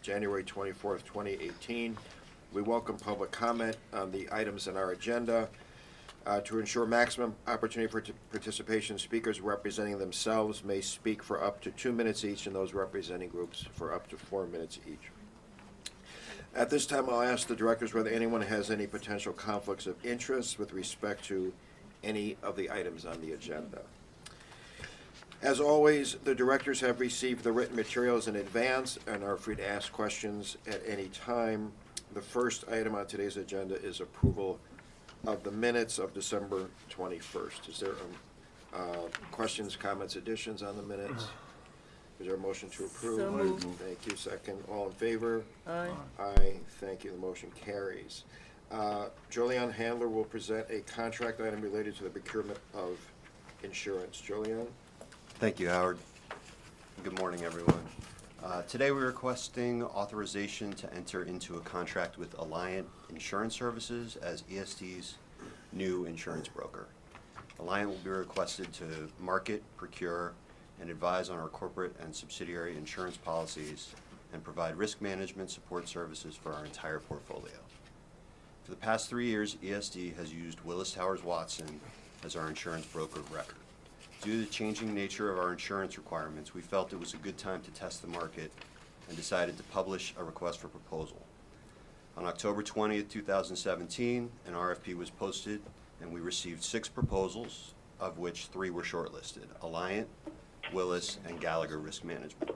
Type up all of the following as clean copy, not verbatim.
January 24th, 2018. We welcome public comment on the items in our agenda. To ensure maximum opportunity for participation, speakers representing themselves may speak for up to 2 minutes each, and those representing groups for up to 4 minutes each. At this time, I'll ask the directors whether anyone has any potential conflicts of interest with respect to any of the items on the agenda. As always, the directors have received the written materials in advance and are free to ask questions at any time. The first item on today's agenda is approval of the minutes of December 21st. Is there questions, comments, additions on the minutes? Is there a motion to approve? So moved. Thank you. Second. All in favor? Aye. Aye. Thank you. The motion carries. Julianne Handler will present a contract item related to the procurement of insurance. Julianne? Thank you, Howard. Good morning, everyone. Today we're requesting authorization to enter into a contract with Alliant Insurance Services as ESD's new insurance broker. Alliant will be requested to market, procure, and advise on our corporate and subsidiary insurance policies and provide risk management support services for our entire portfolio. For the past 3 years, ESD has used Willis Towers Watson as our insurance broker of record. Due to the changing nature of our insurance requirements, we felt it was a good time to test the market and decided to publish a request for proposal. On October 20th, 2017, an RFP was posted and we received 6 proposals, of which 3 were shortlisted: Alliant, Willis, and Gallagher Risk Management.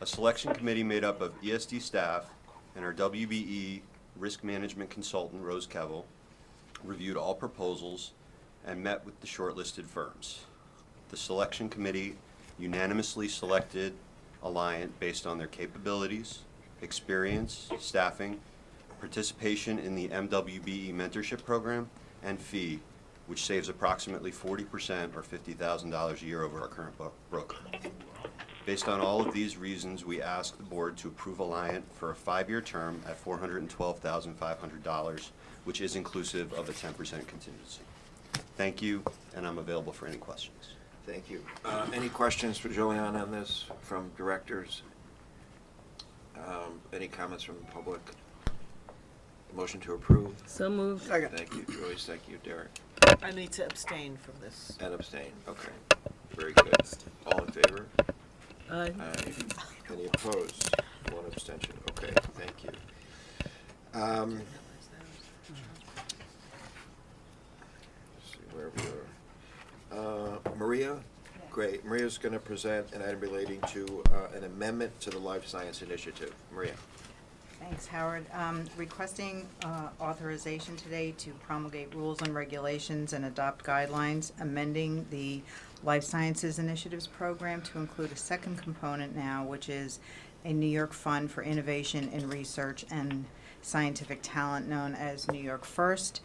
A selection committee made up of ESD staff and our WBE risk management consultant, Rose Kevel, reviewed all proposals and met with the shortlisted firms. The selection committee unanimously selected Alliant based on their capabilities, experience, staffing, participation in the MWBE mentorship program, and fee, which saves approximately 40% or $50,000 a year over our current broker. Based on all of these reasons, we ask the board to approve Alliant for a 5-year term at $412,500, which is inclusive of a 10% contingency. Thank you, and I'm available for any questions. Thank you. Any questions for Julianne on this from directors? Any comments from the public? Motion to approve? So moved. Thank you, Joyce. Thank you, Derek. I need to abstain from this. And abstain. Okay. Very good. All in favor? Aye. Aye. Any opposed? 1 abstention. Okay, thank you. Let's see where we are. Maria? Great. Maria's going to present an item relating to an amendment to the Life Science Initiative. Maria. Thanks, Howard. Requesting authorization today to promulgate rules and regulations and adopt guidelines, amending the Life Sciences Initiatives program to include a second component now, which is a New York Fund for Innovation in Research and Scientific Talent known as New York First.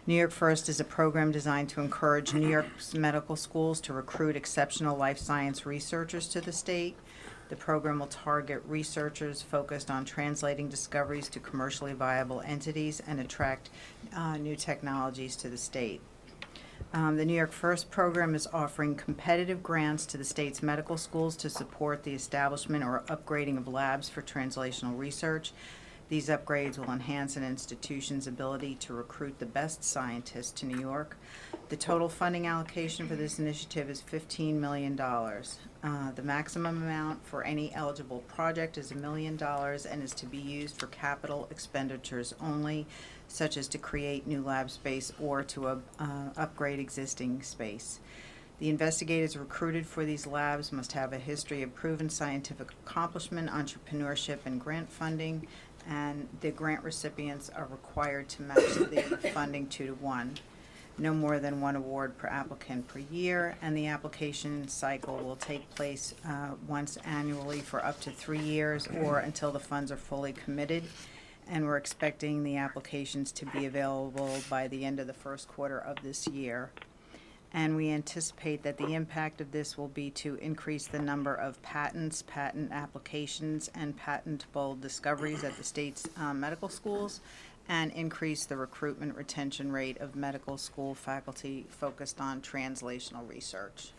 New York First is a program designed to encourage New York's medical schools to recruit exceptional life science researchers to the state. The program will target researchers focused on translating discoveries to commercially viable entities and attract new technologies to the state. The New York First program is offering competitive grants to the state's medical schools to support the establishment or upgrading of labs for translational research. These upgrades will enhance an institution's ability to recruit the best scientists to New York. The total funding allocation for this initiative is $15 million. The maximum amount for any eligible project is $1 million and is to be used for capital expenditures only, such as to create new lab space or to upgrade existing space. The investigators recruited for these labs must have a history of proven scientific accomplishment, entrepreneurship, and grant funding, and the grant recipients are required to match the funding 2-to-1. No more than 1 award per applicant per year, and the application cycle will take place once annually for up to 3 years or until the funds are fully committed. And we're expecting the applications to be available by the end of the first quarter of this year. And we anticipate that the impact of this will be to increase the number of patents, patent applications, and patentable discoveries at the state's medical schools, and increase the recruitment retention rate of medical school faculty focused on translational research.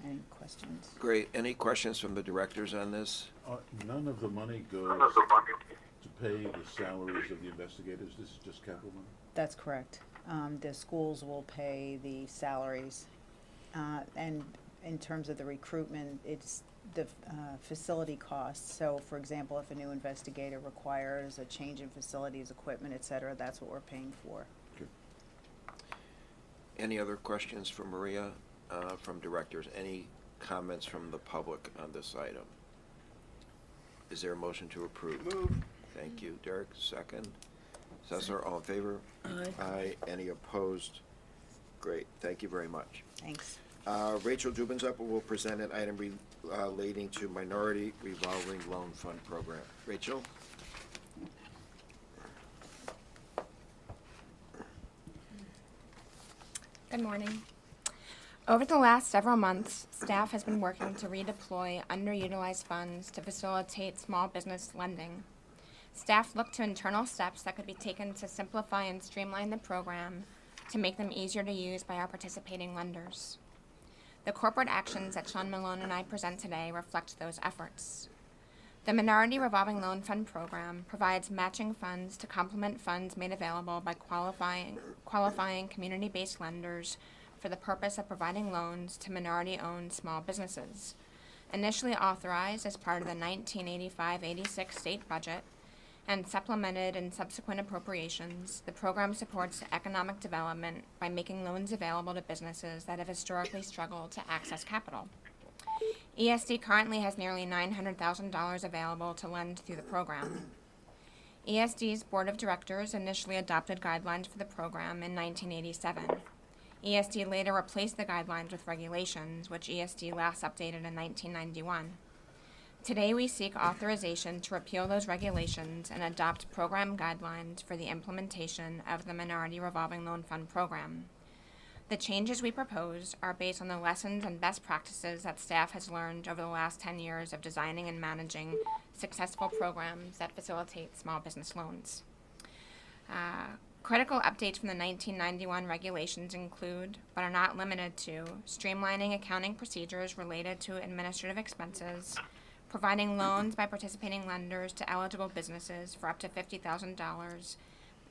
any questions. Great. Any questions from the directors on this? None of the money goes to pay the salaries of the investigators, this is just capital money? That's correct. The schools will pay the salaries. And in terms of the recruitment, it's the facility costs. So, for example, if a new investigator requires a change in facilities, equipment, et cetera, that's what we're paying for. Okay. Any other questions for Maria from directors? Any comments from the public on this item? Is there a motion to approve? Move. Thank you. Derek, second. Cesar, all in favor? Aye. Aye. Any opposed? Great. Thank you very much. Thanks. Rachel Dubenzupper will present an item relating to Minority Revolving Loan Fund Program. Rachel? Good morning. Over the last several months, staff has been working to redeploy underutilized funds to facilitate small business lending. Staff looked to internal steps that could be taken to simplify and streamline the program to make them easier to use by our participating lenders. The corporate actions that Sean Malone and I present today reflect those efforts. The Minority Revolving Loan Fund Program provides matching funds to complement funds made available by qualifying community-based lenders for the purpose of providing loans to minority-owned small businesses. Initially authorized as part of the 1985-86 state budget and supplemented in subsequent appropriations, the program supports economic development by making loans available to businesses that have historically struggled to access capital. ESD currently has nearly $900,000 available to lend through the program. ESD's Board of Directors initially adopted guidelines for the program in 1987. ESD later replaced the guidelines with regulations, which ESD last updated in 1991. Today we seek authorization to repeal those regulations and adopt program guidelines for the implementation of the Minority Revolving Loan Fund Program. The changes we propose are based on the lessons and best practices that staff has learned over the last 10 years of designing and managing successful programs that facilitate small business loans. Critical updates from the 1991 regulations include, but are not limited to, streamlining accounting procedures related to administrative expenses, providing loans by participating lenders to eligible businesses for up to $50,000,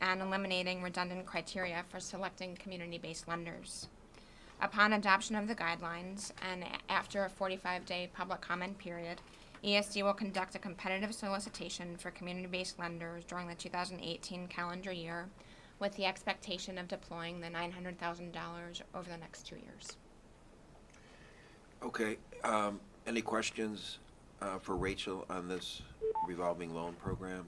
and eliminating redundant criteria for selecting community-based lenders. Upon adoption of the guidelines, and after a 45-day public comment period, ESD will conduct a competitive solicitation for community-based lenders during the 2018 calendar year, with the expectation of deploying the $900,000 over the next 2 years. Okay. Any questions for Rachel on this revolving loan program?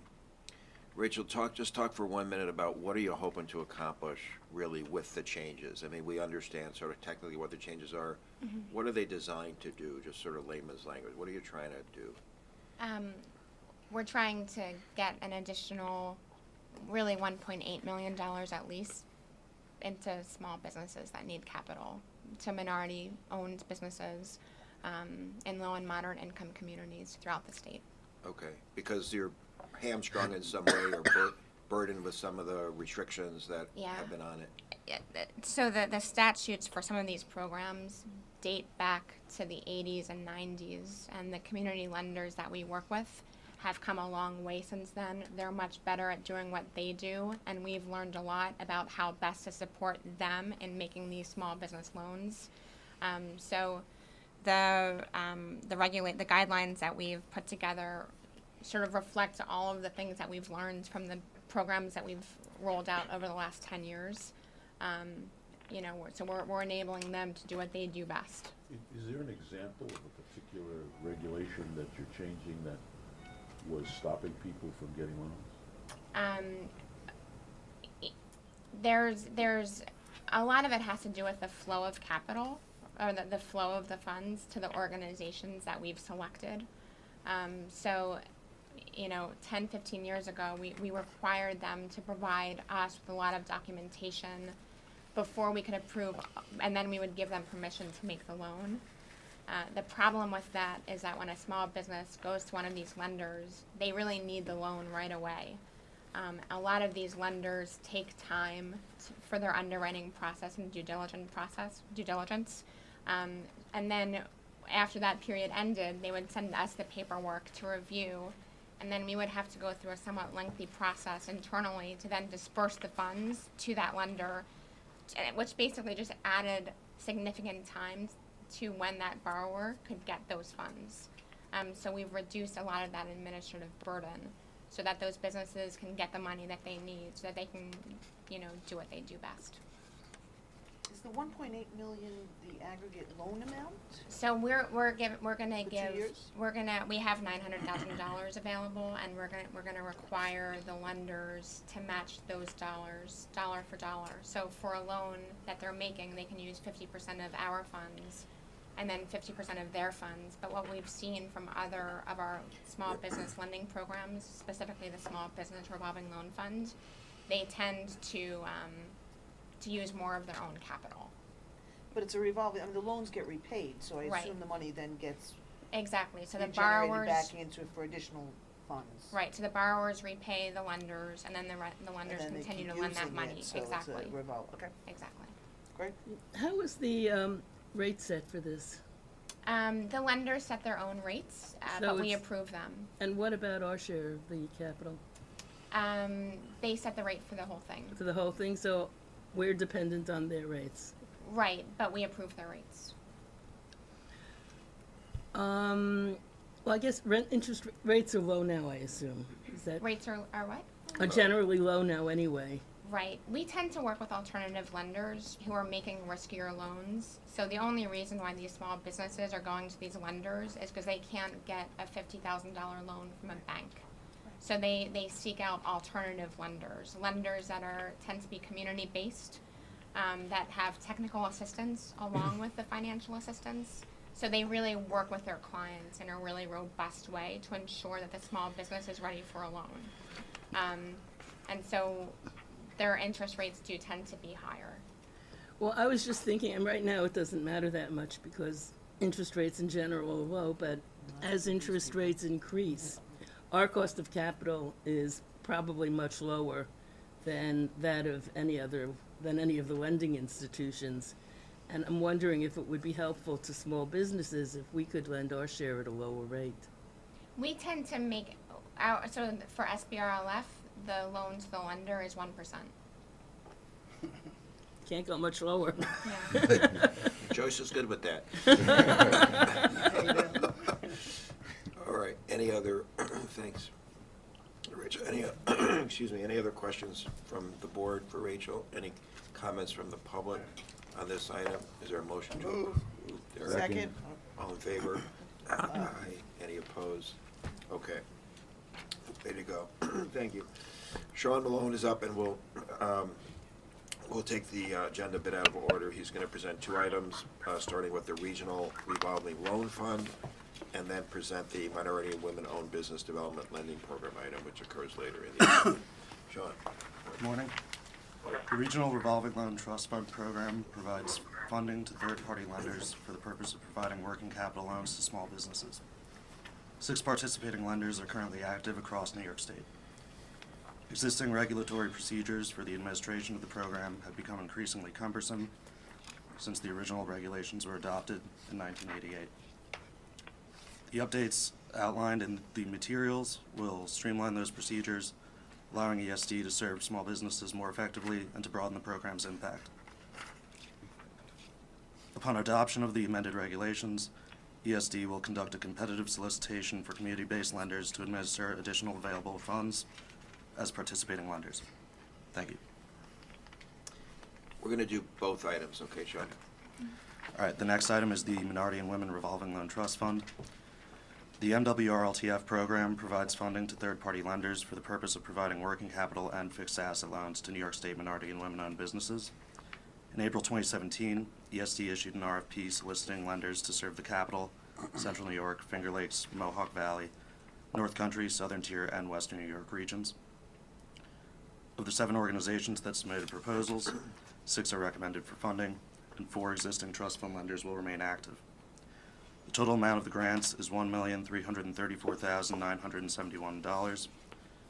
Rachel, talk for 1 minute about what are you hoping to accomplish really with the changes? I mean, we understand sort of technically what the changes are. Mm-hmm. What are they designed to do? Just sort of layman's language. What are you trying to do? We're trying to get an additional, really $1.8 million at least into small businesses that need capital, to minority-owned businesses in low and moderate income communities throughout the state. Okay, because you're hamstrung in some way or burdened with some of the restrictions that have been on it. So the statutes for some of these programs date back to the 80s and 90s, and the community lenders that we work with have come a long way since then. They're much better at doing what they do, and we've learned a lot about how best to support them in making these small business loans. So the guidelines that we've put together sort of reflect all of the things that we've learned from the programs that we've rolled out over the last 10 years. So we're enabling them to do what they do best. Is there an example of a particular regulation that you're changing that was stopping people from getting loans? There's a lot of it has to do with the flow of capital, or the flow of the funds to the organizations that we've selected. 10, 15 years ago, we required them to provide us with a lot of documentation before we could approve, and then we would give them permission to make the loan. The problem with that is that when a small business goes to one of these lenders, they really need the loan right away. A lot of these lenders take time for their underwriting process and due diligence. And then after that period ended, they would send us the paperwork to review, and then we would have to go through a somewhat lengthy process internally to then disperse the funds to that lender, which basically just added significant time to when that borrower could get those funds. So we've reduced a lot of that administrative burden so that those businesses can get the money that they need so that they can, do what they do best. Is the 1.8 million the aggregate loan amount? So we have $900,000 available, and we're gonna require the lenders to match those dollars, dollar for dollar. So for a loan that they're making, they can use 50% of our funds, and then 50% of their funds. But what we've seen from other of our small business lending programs, specifically the Small Business Revolving Loan Fund, they tend to use more of their own capital. But it's a revolving, the loans get repaid, so I Right. assume the money then gets Exactly. So the regenerated borrowers, back into for additional funds. right? So the borrowers repay the lenders, and then the lenders And then they continue keep to lend that using money. it, so it's a Exactly. okay, Exactly. great. How is the rate set for this? The lenders set their own rates, So but we it's- approve them. And what about our share of the capital They set the rate for the whole thing. for the whole thing? So we're dependent on their rates. Right, but we approve their rates. Well, I guess interest rates are low now, I assume. Is that Rates are what? are generally low now anyway? Right. We tend to work with alternative lenders who are making riskier loans. So the only reason why these small businesses are going to these lenders is because they can't get a $50,000 loan from a bank. So they seek out alternative lenders that tend to be community-based, that have technical assistance along with the financial assistance. So they really work with their clients in a really robust way to ensure that the small business is ready for a loan. And so their interest rates do tend to be higher. Well, I was just thinking, and right now it doesn't matter that much because interest rates in general are low, but as interest rates increase, our cost of capital is probably much lower than that of any of the lending institutions. And I'm wondering if it would be helpful to small businesses if we could lend our share at a lower rate. We tend to make so for SBRLF, the loan to the lender is 1%. Can't go much lower. Yeah. Joyce is good with that. All right, any other, thanks. Rachel, any other questions from the board for Rachel? Any comments from the public on this item? Is there a motion to approve? Derek? Second. All in favor? Aye. Any opposed? Okay. Ready to go. Thank you. Sean Malone is up, and we'll take the agenda a bit out of order. He's going to present two items, starting with the Regional Revolving Loan Fund, and then present the Minority and Women-Owned Business Development Lending Program item, which occurs later in the evening. Sean. Good morning. The Regional Revolving Loan Trust Fund program provides funding to third-party lenders for the purpose of providing working capital loans to small businesses. 6 participating lenders are currently active across New York State. Existing regulatory procedures for the administration of the program have become increasingly cumbersome since the original regulations were adopted in 1988. The updates outlined in the materials will streamline those procedures, allowing ESD to serve small businesses more effectively and to broaden the program's impact. Upon adoption of the amended regulations, ESD will conduct a competitive solicitation for community-based lenders to administer additional available funds as participating lenders. Thank you. We're going to do both items, okay, Sean? All right, the next item is the Minority and Women Revolving Loan Trust Fund. The MWRLTF program provides funding to third-party lenders for the purpose of providing working capital and fixed asset loans to New York State minority and women-owned businesses. In April 2017, ESD issued an RFP soliciting lenders to serve the Capital, Central New York, Finger Lakes, Mohawk Valley, North Country, Southern Tier, and Western New York regions. Of the 7 organizations that submitted proposals, 6 are recommended for funding, and 4 existing trust fund lenders will remain active. The total amount of the grants is $1,334,971.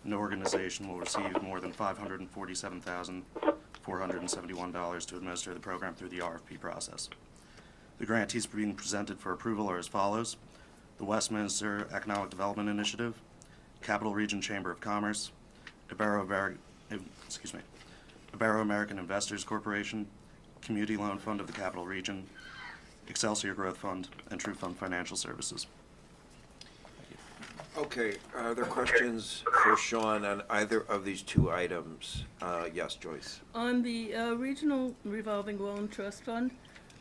No organization will receive more than $547,471 to administer the program through the RFP process. The grantees being presented for approval are as follows: the Westminster Economic Development Initiative, Capital Region Chamber of Commerce, Ibero American Investors Corporation, Community Loan Fund of the Capital Region, Excelsior Growth Fund, and True Fund Financial Services. Okay, are there questions for Sean on either of these two items? Yes, Joyce. On the Regional Revolving Loan Trust Fund,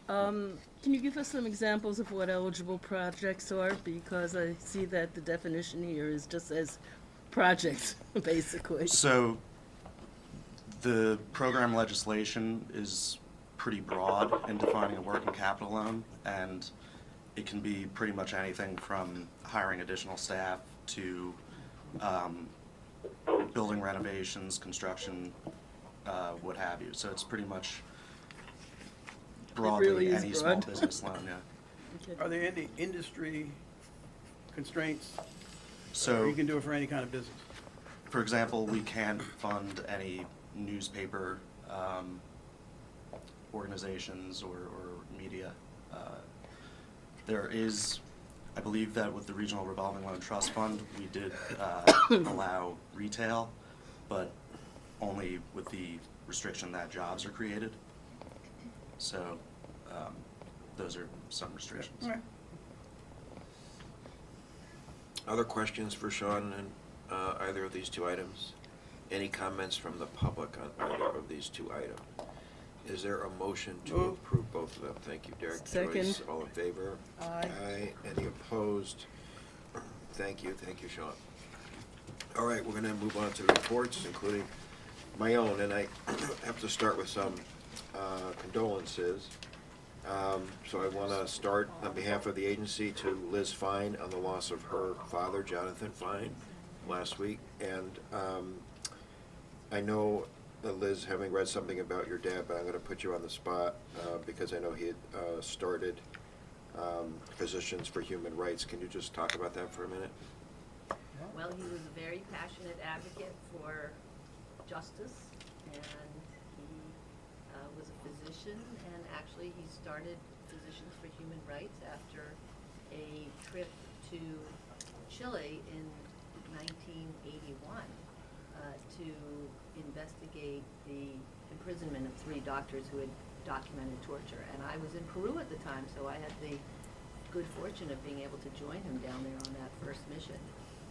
can you give us some examples of what eligible projects are? Because I see that the definition here is just as projects, basically. So the program legislation is pretty broad in defining a working capital loan, and it can be pretty much anything from hiring additional staff to building renovations, construction, what have you. So it's pretty much broadly really is any small broad. business loan, yeah. Okay. Are there any industry constraints? Or So, you can do it for any kind of business? for example, we can't fund any newspaper organizations or media. There is, I believe that with the Regional Revolving Loan Trust Fund, we did allow retail, but only with the restriction that jobs are created. So those are some restrictions. All right. Other questions for Sean on either of these two items? Any comments from the public on either of these two items? Is there a motion to Move. approve both of them? Thank you, Derek. Second. Joyce, all in favor? Aye. Aye. Any opposed? Thank you, Sean. All right, we're gonna move on to reports, including my own, and I have to start with some condolences. So I wanna start on behalf of the agency to Liz Fine on the loss of her father, Jonathan Fine, last week. And I know, Liz, having read something about your dad, but I'm gonna put you on the spot because I know he had started Physicians for Human Rights. Can you just talk about that for a minute? Well, he was a very passionate advocate for justice, and he was a physician, and actually he started Physicians for Human Rights after a trip to Chile in 1981 to investigate the imprisonment of 3 doctors who had documented torture. And I was in Peru at the time, so I had the good fortune of being able to join him down there on that first mission.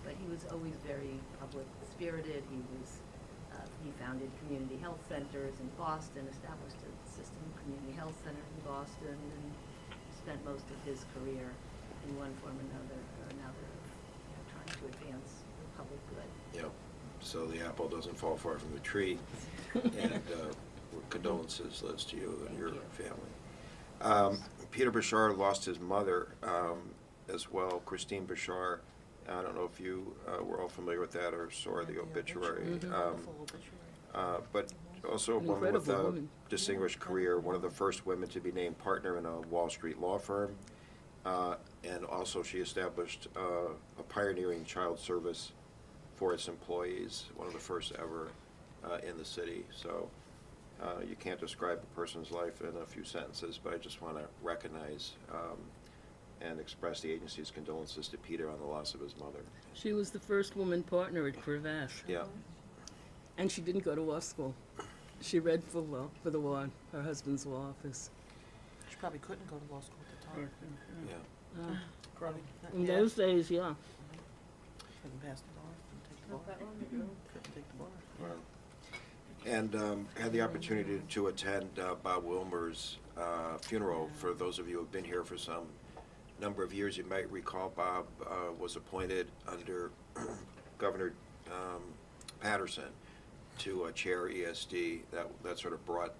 But he was always very public spirited. He founded community health centers in Boston, established a system of community health centers in Boston, and spent most of his career in one form or another trying to advance the public good. Yep. So the apple doesn't fall far from the tree. And condolences, Liz, to you and your family. Peter Bashar lost his mother as well, Christine Bashar. I don't know if you were all familiar with that or saw the obituary. But also a woman with Incredible a woman. distinguished career, one of the first women to be named partner in a Wall Street law firm. And also she established a pioneering child service for its employees, one of the first ever in the city. So you can't describe a person's life in a few sentences, but I just want to recognize and express the agency's condolences to Peter on the loss of his mother. She was the first woman partner at Cravash, Yeah, and she didn't go to law school. She read for law, for the law, her husband's law office. She probably couldn't go to law school at the time. yeah. Probably. In those days, yeah. Couldn't pass the bar, couldn't take the bar. Couldn't take the bar. Wow. And had the opportunity to attend Bob Wilmer's funeral. For those of you who have been here for some number of years, you might recall Bob was appointed under Governor Patterson to chair ESD. That sort of brought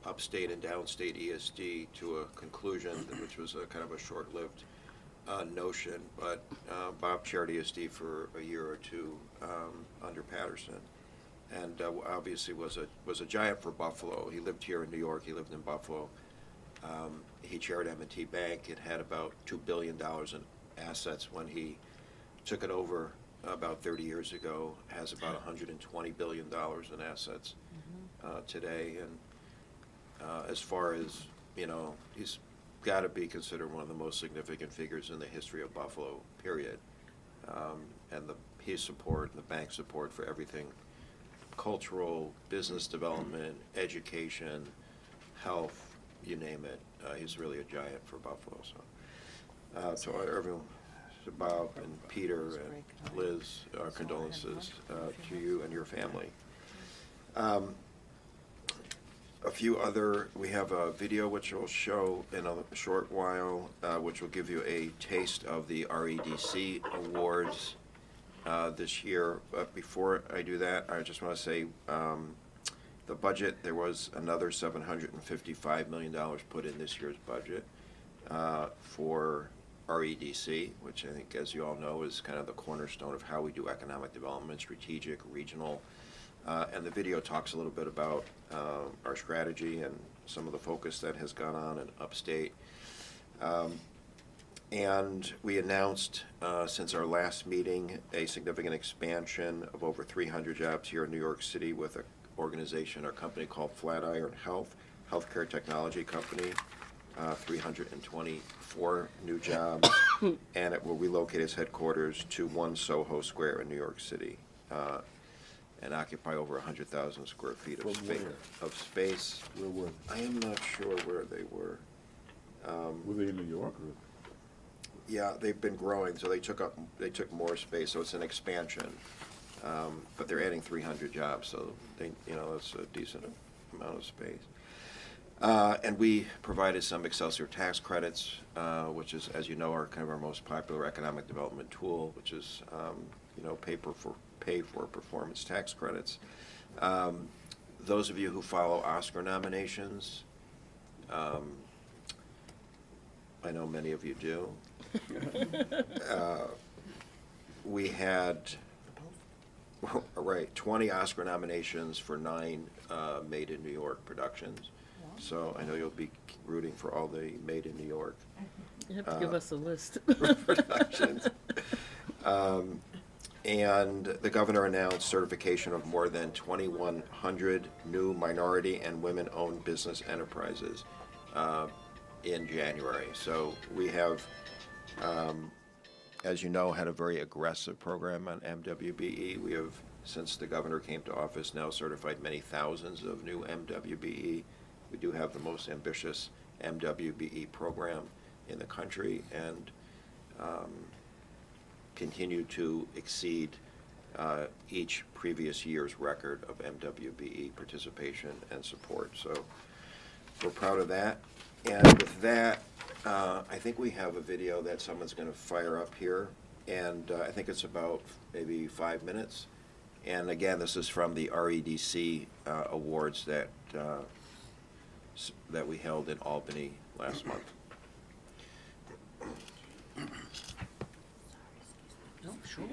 upstate and downstate ESD to a conclusion, which was a kind of a short-lived notion. But Bob chaired ESD for a year or two under Patterson, and obviously was a giant for Buffalo. He lived here in New York. He lived in Buffalo. He chaired M&T Bank. It had about $2 billion in assets when he took it over about 30 years ago. Has about $120 billion in assets today. And as far as, he's got to be considered one of the most significant figures in the history of Buffalo, period. And his support, the bank's support for everything, cultural, business development, education, health, you name it. He's really a giant for Buffalo. So everyone, to Bob and Peter and Liz, our condolences to you and your family. A few other, we have a video which will show in a short while, which will give you a taste of the REDC awards this year. But before I do that, I just want to say the budget, there was another $755 million put in this year's budget for REDC, which I think, as you all know, is kind of the cornerstone of how we do economic development, strategic, regional. And the video talks a little bit about our strategy and some of the focus that has gone on in upstate. And we announced since our last meeting a significant expansion of over 300 jobs here in New York City with an organization or company called Flatiron Health, healthcare technology company, 324 new jobs, and it will relocate its headquarters to 1 Soho Square in New York City. And occupy over 100,000 square feet From of space. Where were I am not sure where they were. they? Were they in New York or? Yeah, they've been growing, so they took more space, so it's an expansion. But they're adding 300 jobs, so that's a decent amount of space. And we provided some Excelsior tax credits, which is, as you know, are kind of our most popular economic development tool, which is pay for performance tax credits. Those of you who follow Oscar nominations, I know many of you do. We had 20 Oscar nominations for 9 Made in New York productions. So I know you'll be rooting for all the Made in New York You have to give us a list. productions. And the governor announced certification of more than 2,100 new minority and women-owned business enterprises in January. So we have, as you know, had a very aggressive program on MWBE. We have, since the governor came to office, now certified many thousands of new MWBE. We do have the most ambitious MWBE program in the country, and continue to exceed each previous year's record of MWBE participation and support. So we're proud of that. And with that, I think we have a video that someone's going to fire up here, and I think it's about maybe 5 minutes. And again, this is from the REDC awards that we held in Albany last month. No, sure.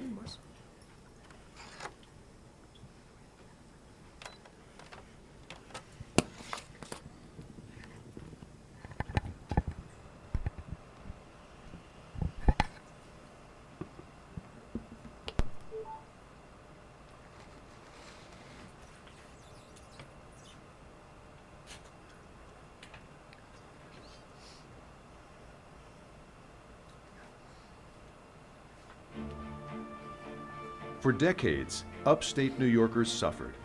For decades, upstate New Yorkers suffered.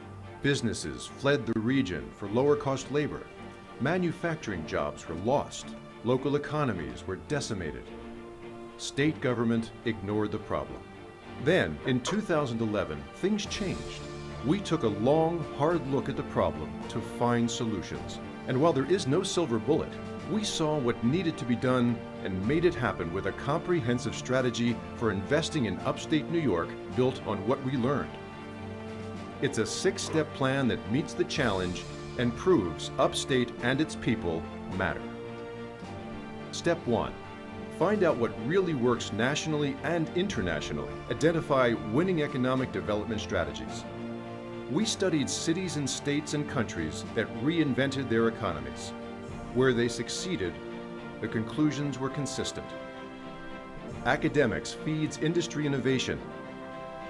Businesses fled the region for lower-cost labor. Manufacturing jobs were lost. Local economies were decimated. State government ignored the problem. Then, in 2011, things changed. We took a long, hard look at the problem to find solutions. And while there is no silver bullet, we saw what needed to be done and made it happen with a comprehensive strategy for investing in upstate New York built on what we learned. It's a 6-step plan that meets the challenge and proves upstate and its people matter. Step 1. Find out what really works nationally and internationally. Identify winning economic development strategies. We studied cities and states and countries that reinvented their economies. Where they succeeded, the conclusions were consistent. Academics feeds industry innovation.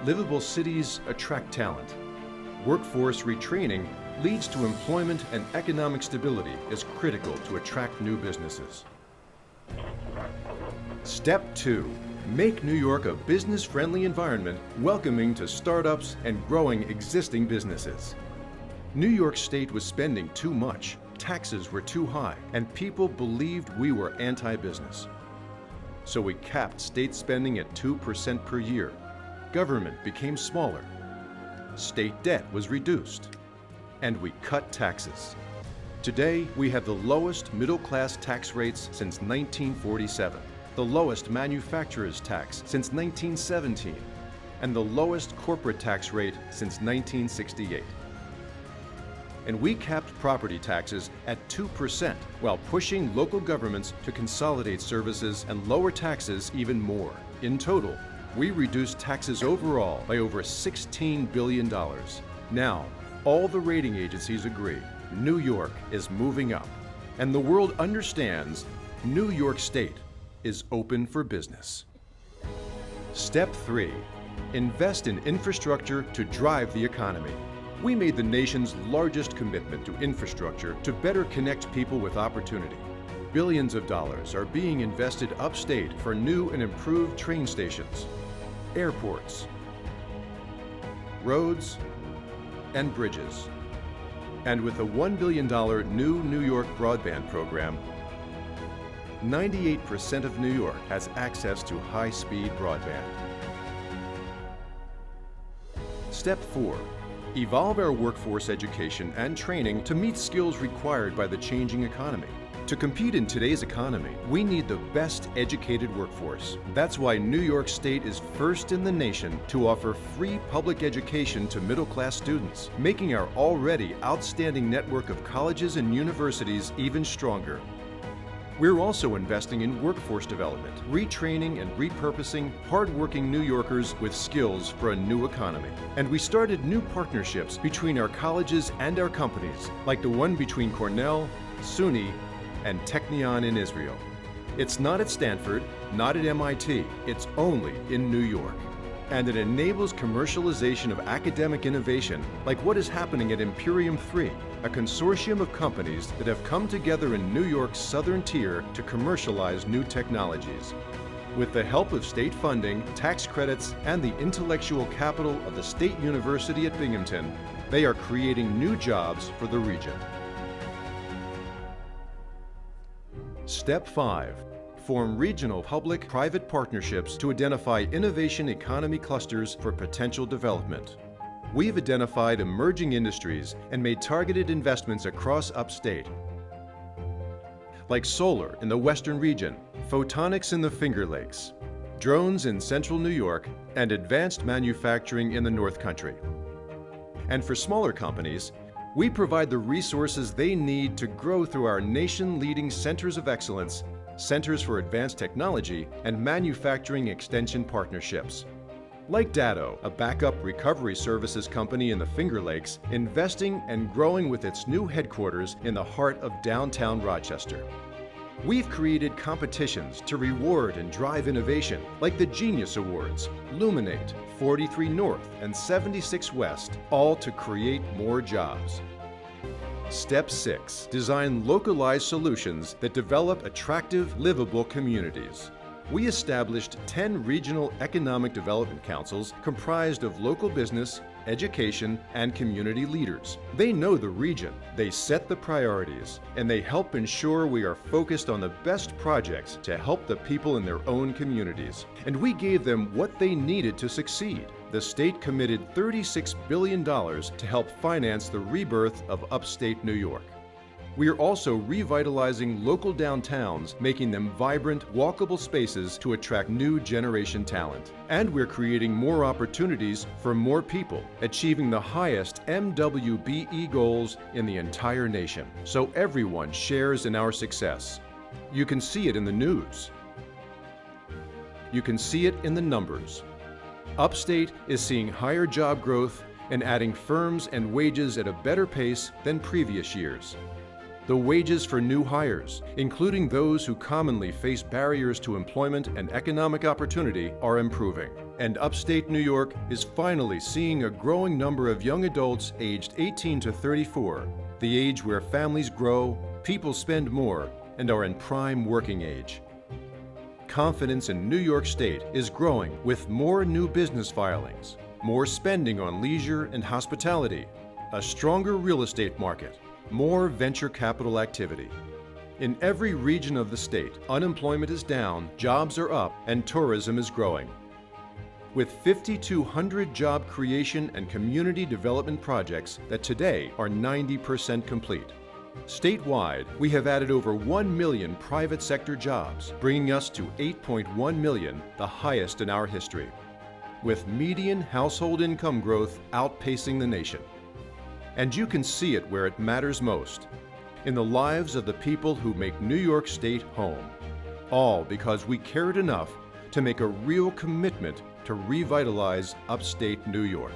Livable cities attract talent. Workforce retraining leads to employment, and economic stability is critical to attract new businesses. Step 2. Make New York a business-friendly environment, welcoming to startups and growing existing businesses. New York State was spending too much, taxes were too high, and people believed we were anti-business. So we capped state spending at 2% per year. Government became smaller. State debt was reduced. And we cut taxes. Today, we have the lowest middle-class tax rates since 1947, the lowest manufacturer's tax since 1917, and the lowest corporate tax rate since 1968. And we capped property taxes at 2% while pushing local governments to consolidate services and lower taxes even more. In total, we reduced taxes overall by over $16 billion. Now, all the rating agencies agree New York is moving up, and the world understands New York State is open for business. Step 3. Invest in infrastructure to drive the economy. We made the nation's largest commitment to infrastructure to better connect people with opportunity. Billions of dollars are being invested upstate for new and improved train stations, airports, roads, and bridges. And with the $1 billion new New York broadband program, 98% of New York has access to high-speed broadband. Step 4. Evolve our workforce education and training to meet skills required by the changing economy. To compete in today's economy, we need the best educated workforce. That's why New York State is first in the nation to offer free public education to middle-class students, making our already outstanding network of colleges and universities even stronger. We're also investing in workforce development, retraining and repurposing hardworking New Yorkers with skills for a new economy. And we started new partnerships between our colleges and our companies, like the one between Cornell, SUNY, and Technion in Israel. It's not at Stanford, not at MIT, it's only in New York. And it enables commercialization of academic innovation, like what is happening at Imperium 3, a consortium of companies that have come together in New York's southern tier to commercialize new technologies. With the help of state funding, tax credits, and the intellectual capital of the State University at Binghamton, they are creating new jobs for the region. Step 5. Form regional public-private partnerships to identify innovation economy clusters for potential development. We've identified emerging industries and made targeted investments across upstate, like solar in the western region, photonics in the Finger Lakes, drones in central New York, and advanced manufacturing in the North Country. And for smaller companies, we provide the resources they need to grow through our nation-leading centers of excellence, centers for advanced technology, and manufacturing extension partnerships. Like Datto, a backup recovery services company in the Finger Lakes, investing and growing with its new headquarters in the heart of downtown Rochester. We've created competitions to reward and drive innovation, like the Genius Awards, Luminate, 43 North, and 76 West, all to create more jobs. Step 6. Design localized solutions that develop attractive, livable communities. We established 10 regional economic development councils comprised of local business, education, and community leaders. They know the region, they set the priorities, and they help ensure we are focused on the best projects to help the people in their own communities. And we gave them what they needed to succeed. The state committed $36 billion to help finance the rebirth of upstate New York. We are also revitalizing local downtowns, making them vibrant, walkable spaces to attract new generation talent. And we're creating more opportunities for more people, achieving the highest MWBE goals in the entire nation, so everyone shares in our success. You can see it in the news. You can see it in the numbers. Upstate is seeing higher job growth and adding firms and wages at a better pace than previous years. The wages for new hires, including those who commonly face barriers to employment and economic opportunity, are improving. And upstate New York is finally seeing a growing number of young adults aged 18 to 34, the age where families grow, people spend more, and are in prime working age. confidence in New York State is growing with more new business filings, more spending on leisure and hospitality, a stronger real estate market, more venture capital activity. In every region of the state, unemployment is down, jobs are up, and tourism is growing. With 5,200 job creation and community development projects that today are 90% complete. Statewide, we have added over 1 million private sector jobs, bringing us to 8.1 million, the highest in our history, with median household income growth outpacing the nation. And you can see it where it matters most, in the lives of the people who make New York State home. All because we cared enough to make a real commitment to revitalize upstate New York.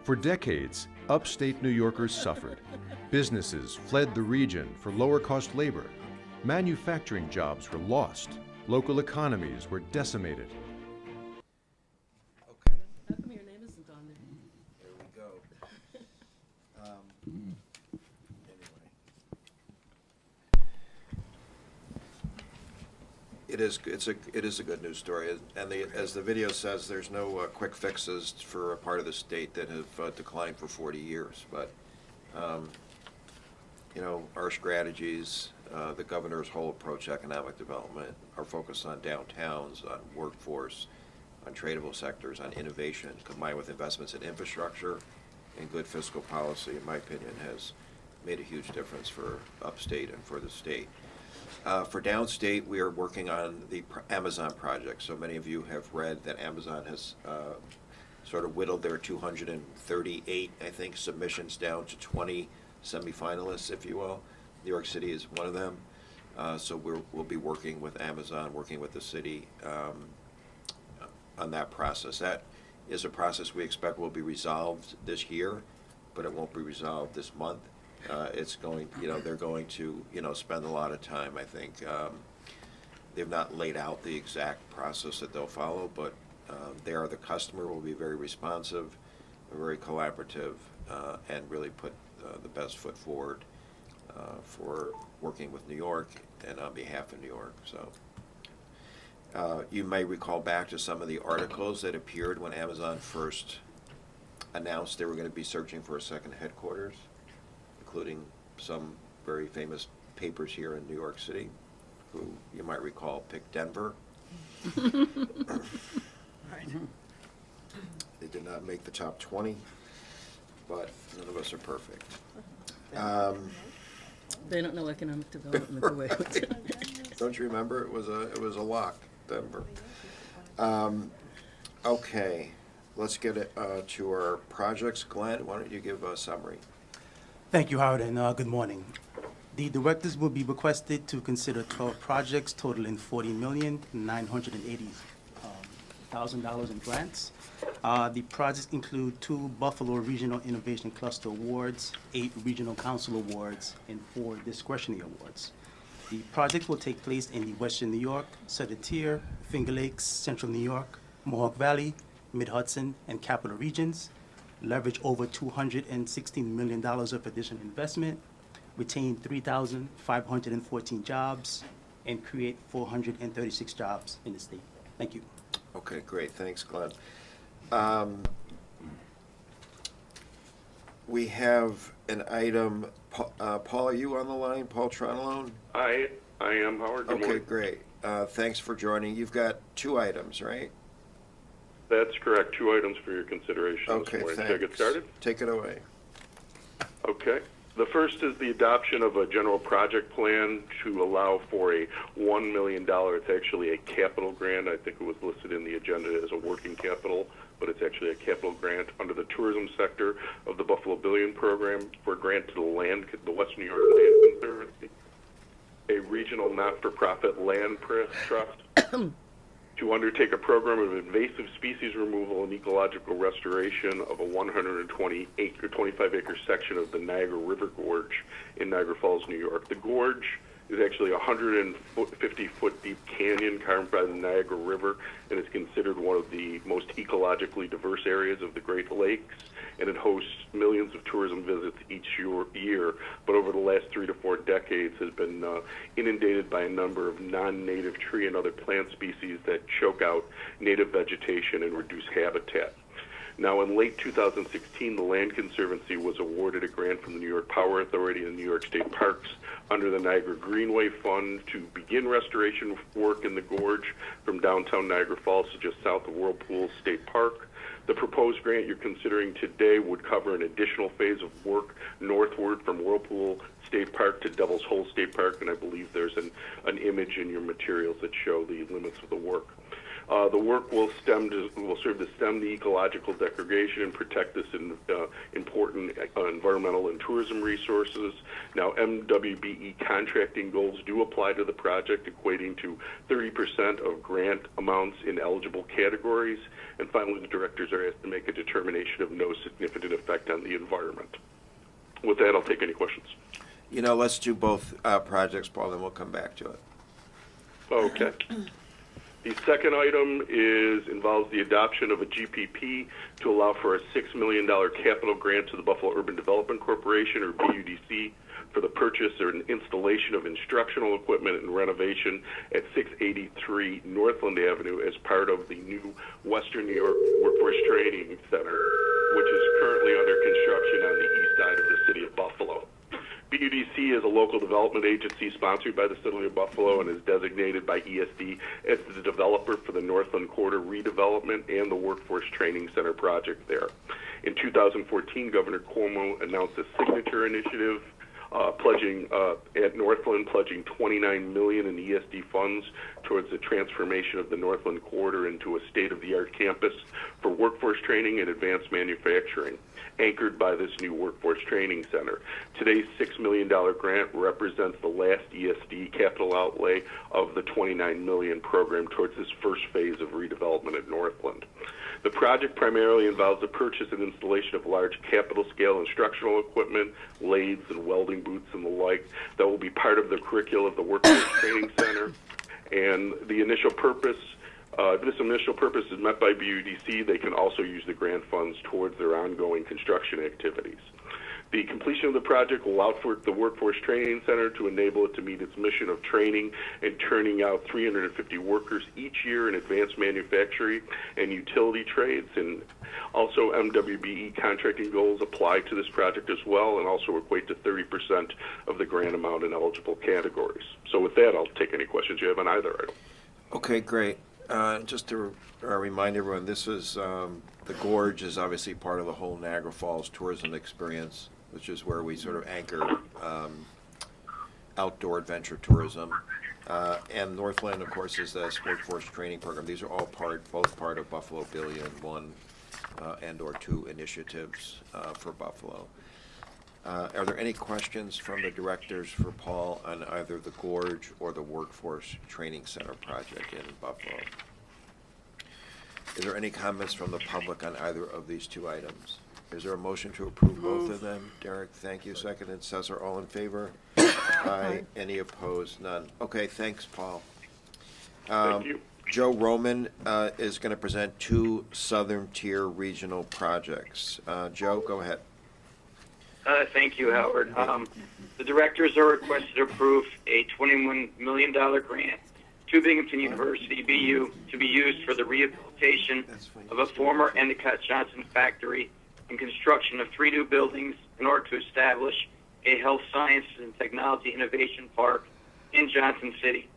For decades, upstate New Yorkers suffered. Businesses fled the region for lower-cost labor. Manufacturing jobs were lost. Local economies were decimated. Okay, How come your name isn't on there? there we go. Anyway. It is a good news story, and as the video says, there's no quick fixes for a part of the state that have declined for 40 years. But you know, our strategies, the governor's whole approach to economic development, are focused on downtowns, on workforce, on tradable sectors, on innovation, combined with investments in infrastructure and good fiscal policy, in my opinion, has made a huge difference for upstate and for the state. For downstate, we are working on the Amazon project. So many of you have read that Amazon has sort of whittled their 238, I think, submissions down to 20 semifinalists, if you will. New York City is one of them. So we'll be working with Amazon, working with the city on that process. That is a process we expect will be resolved this year, but it won't be resolved this month. It's going, you know, they're going to, you know, spend a lot of time, I think. They've not laid out the exact process that they'll follow, but they are the customer, will be very responsive, very collaborative, and really put the best foot forward for working with New York and on behalf of New York. So you may recall back to some of the articles that appeared when Amazon first announced they were going to be searching for a second headquarters, including some very famous papers here in New York City, who you might recall picked Denver. They did not make the top 20, but none of us are perfect. They don't know economic development the way we do. Don't you remember? It was a lock, Denver. Okay, let's get it to our projects. Glenn, why don't you give a summary? Thank you, Howard, and good morning. The directors will be requested to consider 12 projects totaling $40,980,000 in grants. The projects include 2 Buffalo Regional Innovation Cluster Awards, 8 Regional Council Awards, and 4 discretionary awards. The projects will take place in the Western New York, Sutter Tier, Finger Lakes, Central New York, Mohawk Valley, Mid-Hudson, and Capital Regions, leverage over $216 million of additional investment, retain 3,514 jobs, and create 436 jobs in the state. Thank you. Okay, great. Thanks, Glenn. We have an item. Paul, are you on the line? Paul Tronalone? I am, Howard. Good Okay, morning. great. Thanks for joining. You've got 2 items, right? That's correct. 2 items for your consideration Okay, this morning. thanks. Should I get started? Take it away. Okay. The first is the adoption of a general project plan to allow for a $1 million, it's actually a capital grant. I think it was listed in the agenda as a working capital, but it's actually a capital grant under the tourism sector of the Buffalo Billion Program for a grant to the Western New York Land Conservancy, a regional not-for-profit land trust, to undertake a program of invasive species removal and ecological restoration of a 125-acre section of the Niagara River Gorge in Niagara Falls, New York. The gorge is actually a 150-foot deep canyon carved by the Niagara River, and is considered one of the most ecologically diverse areas of the Great Lakes, and it hosts millions of tourism visits each year, but over the last 3 to 4 decades has been inundated by a number of non-native tree and other plant species that choke out native vegetation and reduce habitat. Now, in late 2016, the Land Conservancy was awarded a grant from the New York Power Authority and New York State Parks under the Niagara Greenway Fund to begin restoration work in the gorge from downtown Niagara Falls to just south of Whirlpool State Park. The proposed grant you're considering today would cover an additional phase of work northward from Whirlpool State Park to Devil's Hole State Park, and I believe there's an image in your materials that show the limits of the work. The work will serve to stem the ecological degradation and protect this important environmental and tourism resources. Now, MWBE contracting goals do apply to the project, equating to 30% of grant amounts in eligible categories. And finally, the directors are asked to make a determination of no significant effect on the environment. With that, I'll take any questions. You know, let's do both projects, Paul, then we'll come back to it. Okay. The second item involves the adoption of a GPP to allow for a $6 million capital grant to the Buffalo Urban Development Corporation, or BUDC, for the purchase or installation of instructional equipment and renovation at 683 Northland Avenue as part of the new Western New York Workforce Training Center, which is currently under construction on the east side of the city of Buffalo. BUDC is a local development agency sponsored by the city of Buffalo and is designated by ESD as the developer for the Northland Quarter redevelopment and the Workforce Training Center project there. In 2014, Governor Cuomo announced a signature initiative at Northland, pledging $29 million in ESD funds towards the transformation of the Northland Quarter into a state-of-the-art campus for workforce training and advanced manufacturing, anchored by this new Workforce Training Center. Today's $6 million grant represents the last ESD capital outlay of the $29 million program towards this first phase of redevelopment at Northland. The project primarily involves the purchase and installation of large capital-scale instructional equipment, lathes and welding booths and the like that will be part of the curricula of the Workforce Training Center. And the initial purpose, if this initial purpose is met by BUDC, they can also use the grant funds towards their ongoing construction activities. The completion of the will allow for the Workforce Training Center to enable it to meet its mission of training and turning out 350 workers each year in advanced manufacturing and utility trades. And also MWBE contracting goals apply to this project as well, and also equate to 30% of the grant amount in eligible categories. So with that, I'll take any questions you have on either item. Okay, great. Just to remind everyone, this is, the Gorge is obviously part of the whole Niagara Falls tourism experience, which is where we sort of anchor outdoor adventure tourism. And Northland, of course, is the workforce training program. These are all both part of Buffalo Billion 1 and/or 2 initiatives for Buffalo. Are there any questions from the directors for Paul on either the Gorge or the Workforce Training Center project in Buffalo? Is there any comments from the public on either of these 2 items? Is there a motion to approve both of them? Derek, thank you. Seconded. Cesar, all in favor? Aye. Any opposed? None. Okay, thanks, Paul. Thank you. Joe Roman is going to present 2 Southern Tier regional projects. Joe, go ahead. Thank you, Howard. The directors are requested to approve a $21 million grant to Binghamton University, BU, to be used for the rehabilitation of a former Endicott Johnson factory and construction of 3 new buildings in order to establish a health sciences and technology innovation park in Johnson City.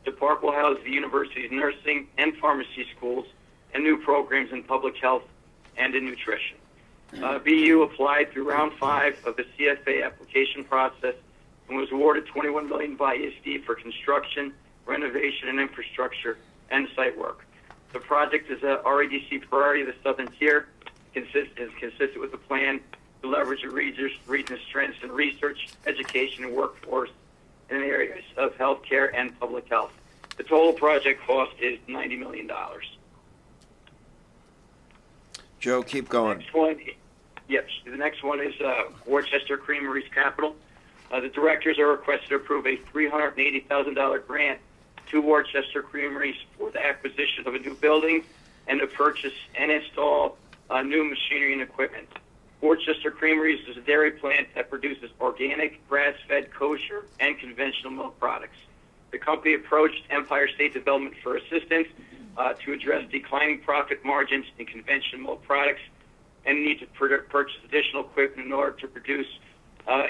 The park will house the university's nursing and pharmacy schools and new programs in public health and in nutrition. BU applied through round 5 of the CFA application process and was awarded $21 million by ESD for construction, renovation, and infrastructure and site work. The project is a RADC priority of the Southern Tier, is consistent with the plan to leverage the region's strengths in research, education, and workforce in the areas of healthcare and public health. The total project cost is $90 million. Joe, keep going. The next one is Worcester Creameries Capital. The directors are requested to approve a $380,000 grant to Worcester Creameries for the acquisition of a new building and to purchase and install new machinery and equipment. Worcester Creameries is a dairy plant that produces organic, grass-fed, kosher, and conventional milk products. The company approached Empire State Development for assistance to address declining profit margins in conventional milk products and need to purchase additional equipment in order to produce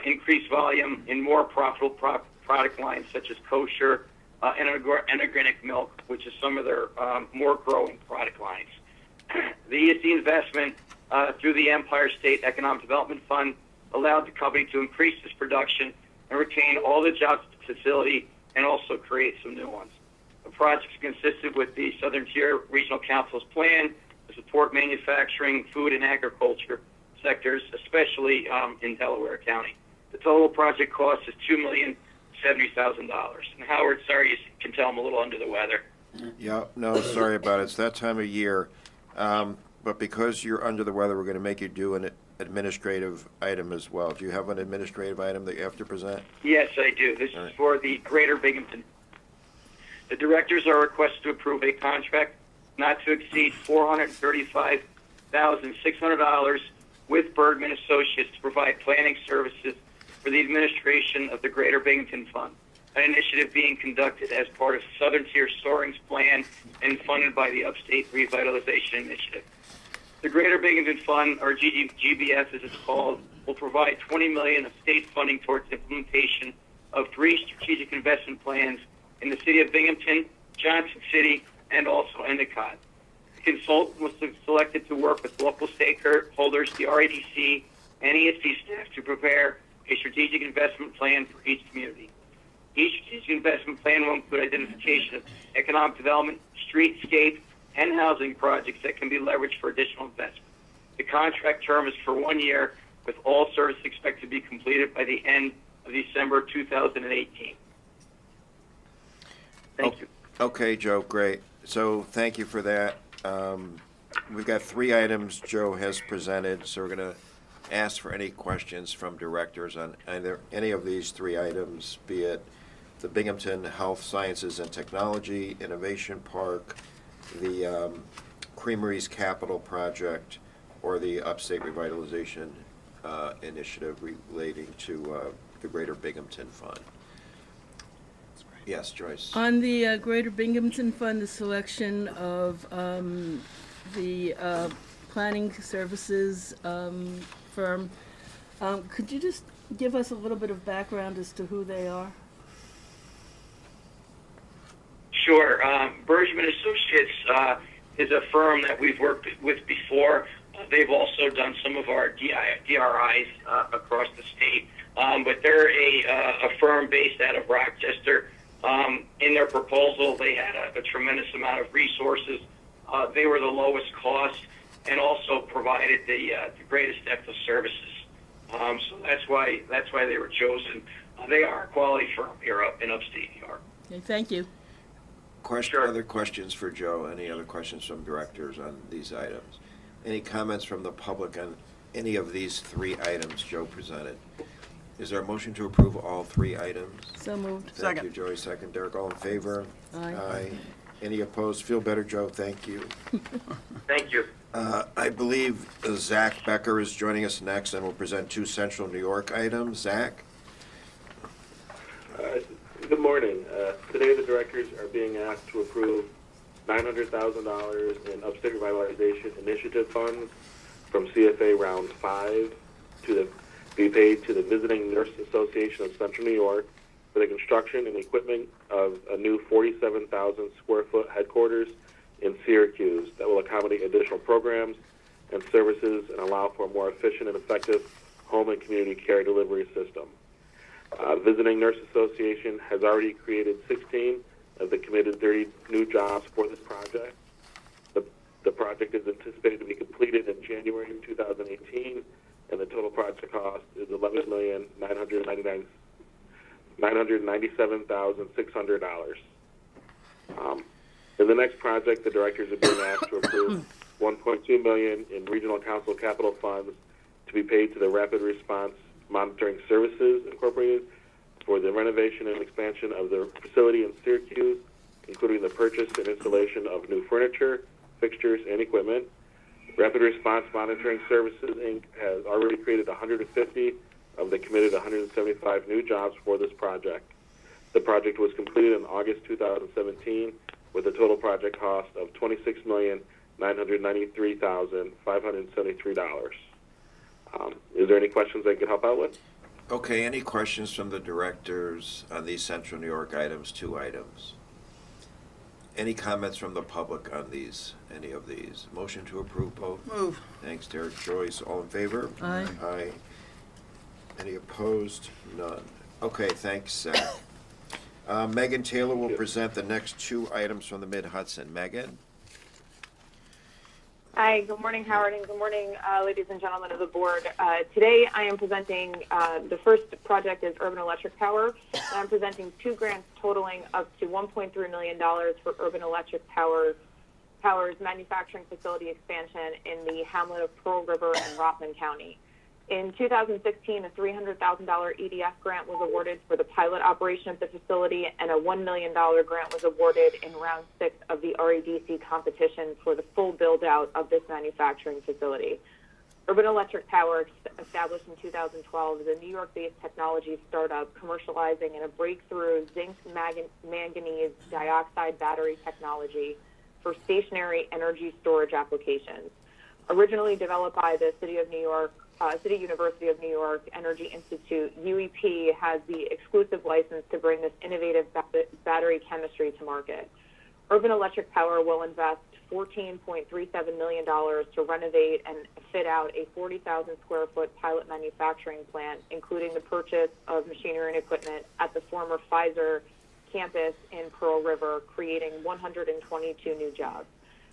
increased volume in more profitable product lines such as kosher and organic milk, which is some of their more growing product lines. The ESD investment through the Empire State Economic Development Fund allowed the company to increase its production and retain all the jobs at the facility and also create some new ones. The project consisted with the Southern Tier Regional Council's plan to support manufacturing, food, and agriculture sectors, especially in Delaware County. The total project cost is $2,070,000. And Howard, sorry, you can tell I'm a little under the weather. Yeah, no, sorry about it. It's that time of year. But because you're under the weather, we're going to make you do an administrative item as well. Do you have an administrative item that you have to present? Yes, I do. This is for the Greater Binghamton. The directors are requested to approve a contract not to exceed $435,600 with Bergman Associates to provide planning services for the administration of the Greater Binghamton Fund, an initiative being conducted as part of Southern Tier Soaring's plan and funded by the Upstate Revitalization Initiative. The Greater Binghamton Fund, or GBF as it's called, will provide $20 million of state funding towards implementation of 3 strategic investment plans in the city of Binghamton, Johnson City, and also Endicott. The consultant was selected to work with local stakeholders, the RADC, and ESD staff to prepare a strategic investment plan for each community. Each strategic investment plan will include identification of economic development, streetscape, and housing projects that can be leveraged for additional investment. The contract term is for 1 year, with all services expected to be completed by the end of December 2018. Thank you. Okay, Joe, great. So thank you for that. We've got 3 items Joe has presented, so we're going to ask for any questions from directors on either any of these 3 items, be it the Binghamton Health Sciences and Technology Innovation Park, the Creameries Capital Project, or the Upstate Revitalization Initiative relating to the Greater Binghamton Fund. Yes, Joyce. On the Greater Binghamton Fund, the selection of the planning services firm, could you just give us a little bit of background as to who they are? Sure. Bergman Associates is a firm that we've worked with before. They've also done some of our DRIs across the state, but they're a firm based out of Rochester. In their proposal, they had a tremendous amount of resources. They were the lowest cost and also provided the greatest depth of services. So that's why they were chosen. They are a quality firm here up in upstate New York. Okay, thank you. Sure. Other questions for Joe? Any other questions from directors on these items? Any comments from the public on any of these 3 items Joe presented? Is there a motion to approve all 3 items? So moved. Thank you, Joey. Second, Derek. All in favor? Aye. Any opposed? Feel better, Joe. Thank you. Thank you. I believe Zach Becker is joining us next and will present 2 Central New York items. Zach? Good morning. Today the directors are being asked to approve $900,000 in Upstate Revitalization Initiative funds from CFA Round 5 to be paid to the Visiting Nurse Association of Central New York for the construction and equipment of a new 47,000 square foot headquarters in Syracuse that will accommodate additional programs and services and allow for a more efficient and effective home and community care delivery system. Visiting Nurse Association has already created 16 of the committed 30 new jobs for this project. The project is anticipated to be completed in January of 2018, and the total project cost is $11,997,600. In the next project, the directors are being asked to approve $1.2 million in Regional Council capital funds to be paid to the Rapid Response Monitoring Services Incorporated for the renovation and expansion of their facility in Syracuse, including the purchase and installation of new furniture, fixtures, and equipment. Rapid Response Monitoring Services, Inc. has already created 150 of the committed 175 new jobs for this project. The project was completed in August 2017 with a total project cost of $26,993,573. Is there any questions I could help out with? Okay, any questions from the directors on these Central New York items, 2 items? Any comments from the public on these, any of these? Motion to approve both? Move. Thanks, Derek Joyce. All in favor? Aye. Aye. Any opposed? None. Okay, thanks, Seth. Megan Taylor will present the next 2 items from the Mid-Hudson. Megan? Hi, good morning, Howard, and good morning, ladies and gentlemen of the board. Today I am presenting, the first project is Urban Electric Power, and I'm presenting 2 grants totaling up to $1.3 million for Urban Electric Power's manufacturing facility expansion in the hamlet of Pearl River and Rockland County. In 2016, a $300,000 EDF grant was awarded for the pilot operation of the facility, and a $1 million grant was awarded in round 6 of the REDC competition for the full build-out of this manufacturing facility. Urban Electric Power, established in 2012, is a New York-based technology startup commercializing in a breakthrough zinc manganese dioxide battery technology for stationary energy storage applications. Originally developed by the City University of New York Energy Institute, UEP has the exclusive license to bring this innovative battery chemistry to market. Urban Electric Power will invest $14.37 million to renovate and fit out a 40,000 square foot pilot manufacturing plant, including the purchase of machinery and equipment at the former Pfizer campus in Pearl River, creating 122 new jobs.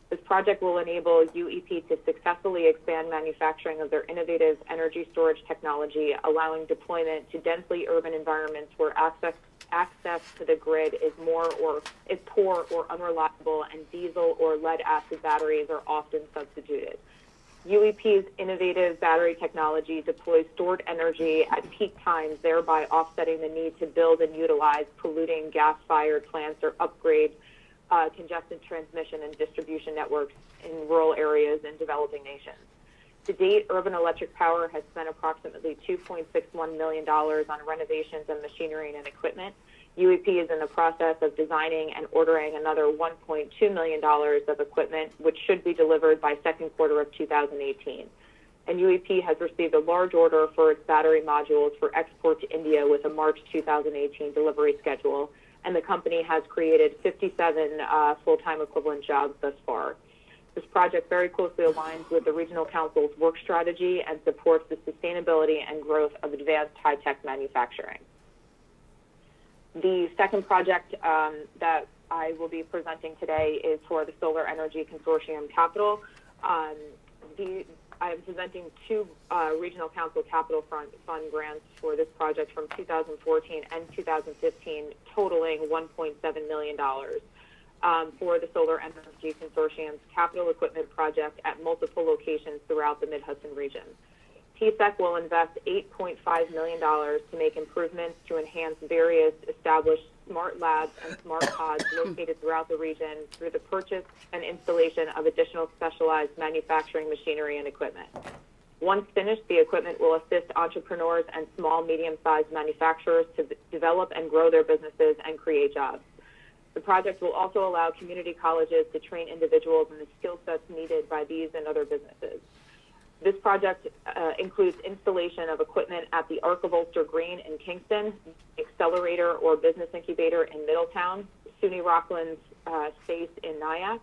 This project will enable UEP to successfully expand manufacturing of their innovative energy storage technology, allowing deployment to densely urban environments where access to the grid is poor or unreliable, and diesel or lead-acid batteries are often substituted. UEP's innovative battery technology deploys stored energy at peak times, thereby offsetting the need to build and utilize polluting gas-fired plants or upgrade congested transmission and distribution networks in rural areas in developing nations. To date, Urban Electric Power has spent approximately $2.61 million on renovations and machinery and equipment. UEP is in the process of designing and ordering another $1.2 million of equipment, which should be delivered by second quarter of 2018. And UEP has received a large order for its battery modules for export to India with a March 2018 delivery schedule, and the company has created 57 full-time equivalent jobs thus far. This project very closely aligns with the Regional Council's work strategy and supports the sustainability and growth of advanced high-tech manufacturing. The second project that I will be presenting today is for the Solar Energy Consortium Capital. I am presenting 2 Regional Council Capital Fund grants for this project from 2014 and 2015, totaling $1.7 million for the Solar Energy Consortium's capital equipment project at multiple locations throughout the Mid-Hudson region. TSEC will invest $8.5 million to make improvements to enhance various established smart labs and smart pods located throughout the region through the purchase and installation of additional specialized manufacturing machinery and equipment. Once finished, the equipment will assist entrepreneurs and small, medium-sized manufacturers to develop and grow their businesses and create jobs. The project will also allow community colleges to train individuals in the skill sets needed by these and other businesses. This project includes installation of equipment at the Arc of Ulster Green in Kingston, Accelerator or Business Incubator in Middletown, SUNY Rockland's space in Nyack,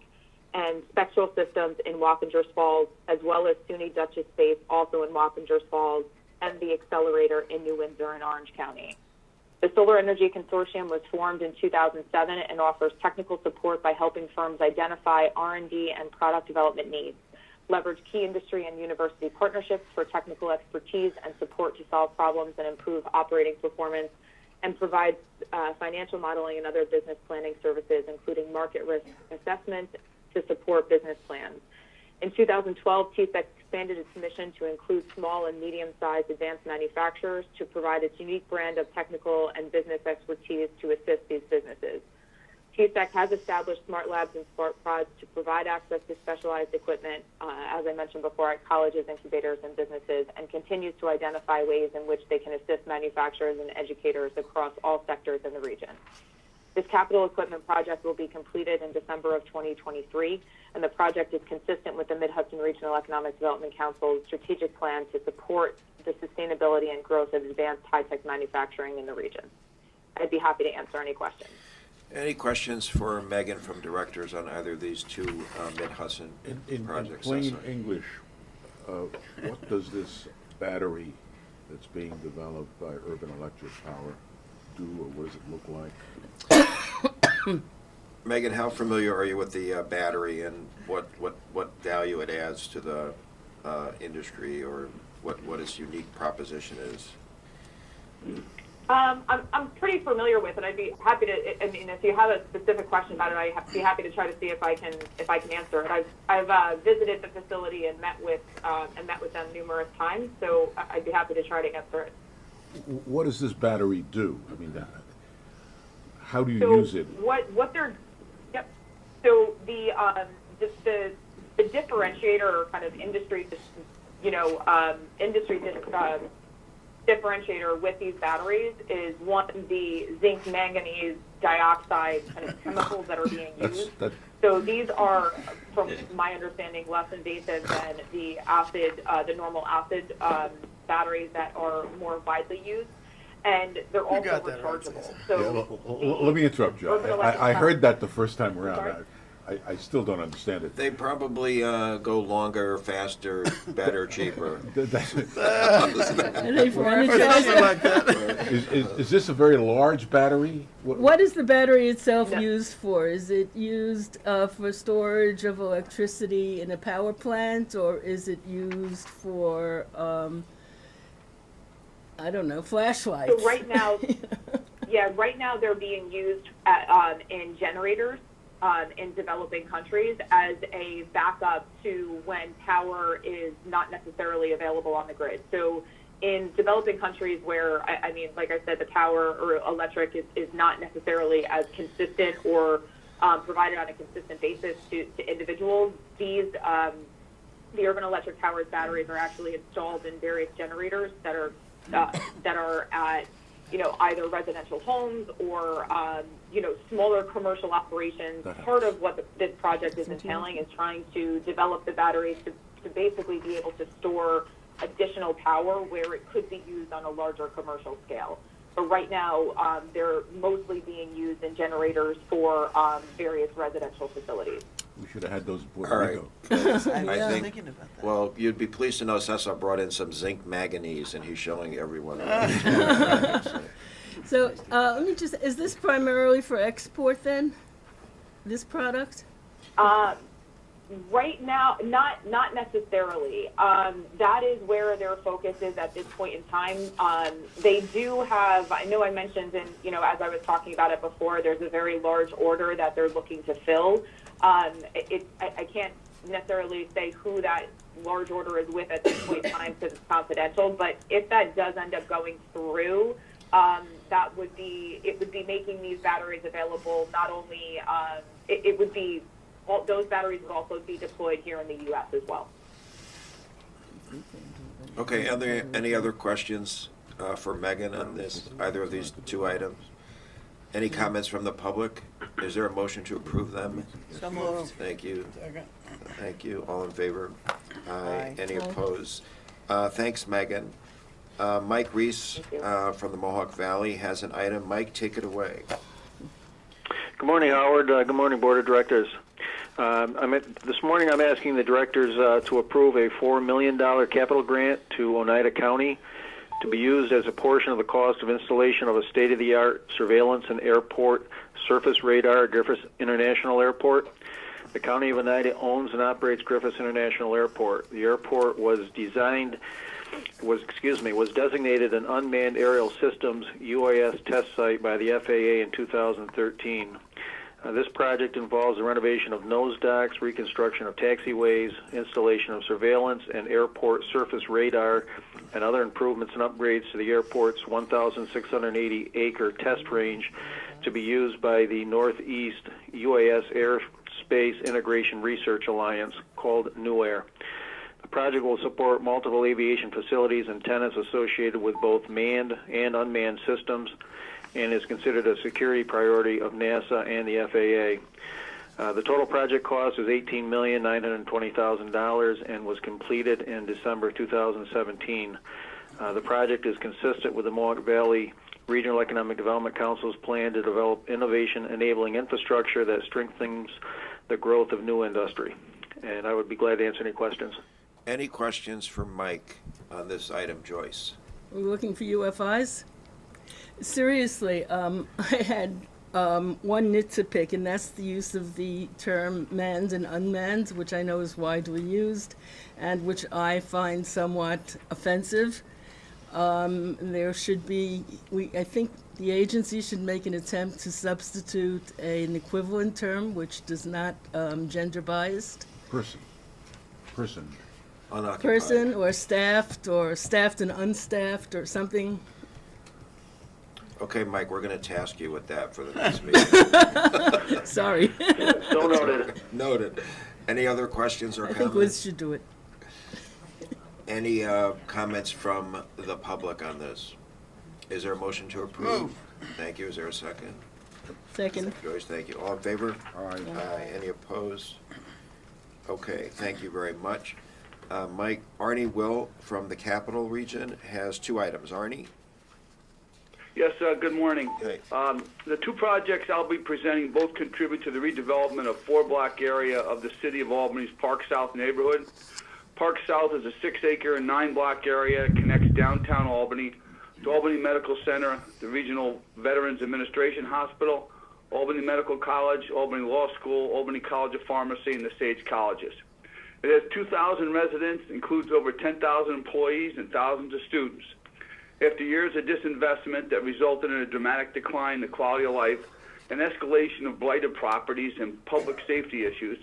and Spectral Systems in Wappingers Falls, as well as SUNY Dutchess space also in Wappingers Falls, and the Accelerator in New Windsor in Orange County. The Solar Energy Consortium was formed in 2007 and offers technical support by helping firms identify R&D and product development needs, leverage key industry and university partnerships for technical expertise and support to solve problems and improve operating performance, and provide financial modeling and other business planning services, including market risk assessment to support business plans. In 2012, TSEC expanded its mission to include small and medium-sized advanced manufacturers to provide its unique brand of technical and business expertise to assist these businesses. TSEC has established smart labs and smart pods to provide access to specialized equipment, as I mentioned before, at colleges, incubators, and businesses, and continues to identify ways in which they can assist manufacturers and educators across all sectors in the region. This capital equipment project will be completed in December of 2023, and the project is consistent with the Mid-Hudson Regional Economic Development Council's strategic plan to support the sustainability and growth of advanced high-tech manufacturing in the region. I'd be happy to answer any questions. Any questions for Megan from directors on either of these two Mid-Hudson projects? In plain English, what does this battery that's being developed by Urban Electric Power do, or what does it look like? Megan, how familiar are you with the battery and what value it adds to the industry, or what its unique proposition is? I'm pretty familiar with it. I'd be happy to. I mean, if you have a specific question about it, I'd be happy to try to see if I can answer it. I've visited the facility and met with them numerous times, so I'd be happy to try to answer it. What does this battery do? I mean, how do you So use it? What they're yep. So the differentiator, or kind of industry, differentiator with these batteries is, one, the zinc manganese dioxide kind of chemicals that are being used. So these are, from my understanding, less invasive than the normal acid batteries that are more widely used, and they're also rechargeable. So Let me interrupt you. I heard that the first time around. I still don't understand it. They probably go longer, faster, better, cheaper. Are they for Is this a very large battery? What is the battery itself used for? Is it used for storage of electricity in a power plant, or is it used for, I don't know, flashlights? So right now, right now they're being used in generators in developing countries as a backup to when power is not necessarily available on the grid. So in developing countries where, I mean, like I said, the power or electric is not necessarily as consistent or provided on a consistent basis to individuals, these the Urban Electric Power's batteries are actually installed in various generators that are at either residential homes or smaller commercial operations. Part of what this project is entailing is trying to develop the batteries to basically be able to store additional power where it could be used on a larger commercial scale. But right now, they're mostly being used in generators for various residential facilities. We should have had those before. All right. I was thinking about that. Well, you'd be pleased to know Cecil brought in some zinc manganese, and he's showing everyone. So let me just, is this primarily for export then, this product? Right now, not necessarily. That is where their focus is at this point in time. They do have, I know I mentioned, and as I was talking about it before, there's a very large order that they're looking to fill. I can't necessarily say who that large order is with at this point in time because it's confidential, but if that does end up going through, it would be making these batteries available. Not only those batteries would also be deployed here in the U.S. as well. Okay, are there any other questions for Megan on either of these two items? Any comments from the public? Is there a motion to approve them? So moved. Thank you. Second. Thank you. All in favor? Aye. Any opposed? Thanks, Megan. Mike Reese from the Mohawk Valley has an item. Mike, take it away. Good morning, Howard. Good morning, Board of Directors. This morning I'm asking the directors to approve a $4 million capital grant to Oneida County to be used as a portion of the cost of installation of a state-of-the-art surveillance and airport surface radar at Griffith International Airport. The County of Oneida owns and operates Griffith International Airport. The airport was designated an unmanned aerial systems UAS test site by the FAA in 2013. This project involves the renovation of nose docks, reconstruction of taxiways, installation of surveillance and airport surface radar, and other improvements and upgrades to the airport's 1,680-acre test range to be used by the Northeast UAS Airspace Integration Research Alliance, called NUAIR. The project will support multiple aviation facilities and tenants associated with both manned and unmanned systems, and is considered a security priority of NASA and the FAA. The total project cost is $18,920,000 and was completed in December 2017. The project is consistent with the Mohawk Valley Regional Economic Development Council's plan to develop innovation-enabling infrastructure that strengthens the growth of new industry. And I would be glad to answer any questions. Any questions for Mike on this item, Joyce? We're looking for UFIs? Seriously, I had one nit to pick, and that's the use of the term manned and unmanned, which I know is widely used, and which I find somewhat offensive. There should be, I think the agency should make an attempt to substitute an equivalent term which does not gender biased. Person. Unoccupied. Person or staffed and unstaffed or something. Okay, Mike, we're going to task you with that for the next meeting. Sorry. So noted. Noted. Any other questions or I comments? think Liz should do it. Any comments from the public on this? Is there a motion to approve? Move. Thank you. Is there a second? Second. Joyce, thank you. All in favor? Aye. Aye. Any opposed? Okay, thank you very much. Mike, Arnie Will from the Capital Region has two items. Arnie? Yes, good morning. Hey. The two projects I'll be presenting both contribute to the redevelopment of 4-block area of the City of Albany's Park South neighborhood. Park South is a 6-acre and 9-block area. It connects downtown Albany to Albany Medical Center, the Regional Veterans Administration Hospital, Albany Medical College, Albany Law School, Albany College of Pharmacy, and the Sage Colleges. It has 2,000 residents, includes over 10,000 employees and thousands of students. After years of disinvestment that resulted in a dramatic decline in the quality of life, an escalation of blighted properties and public safety issues,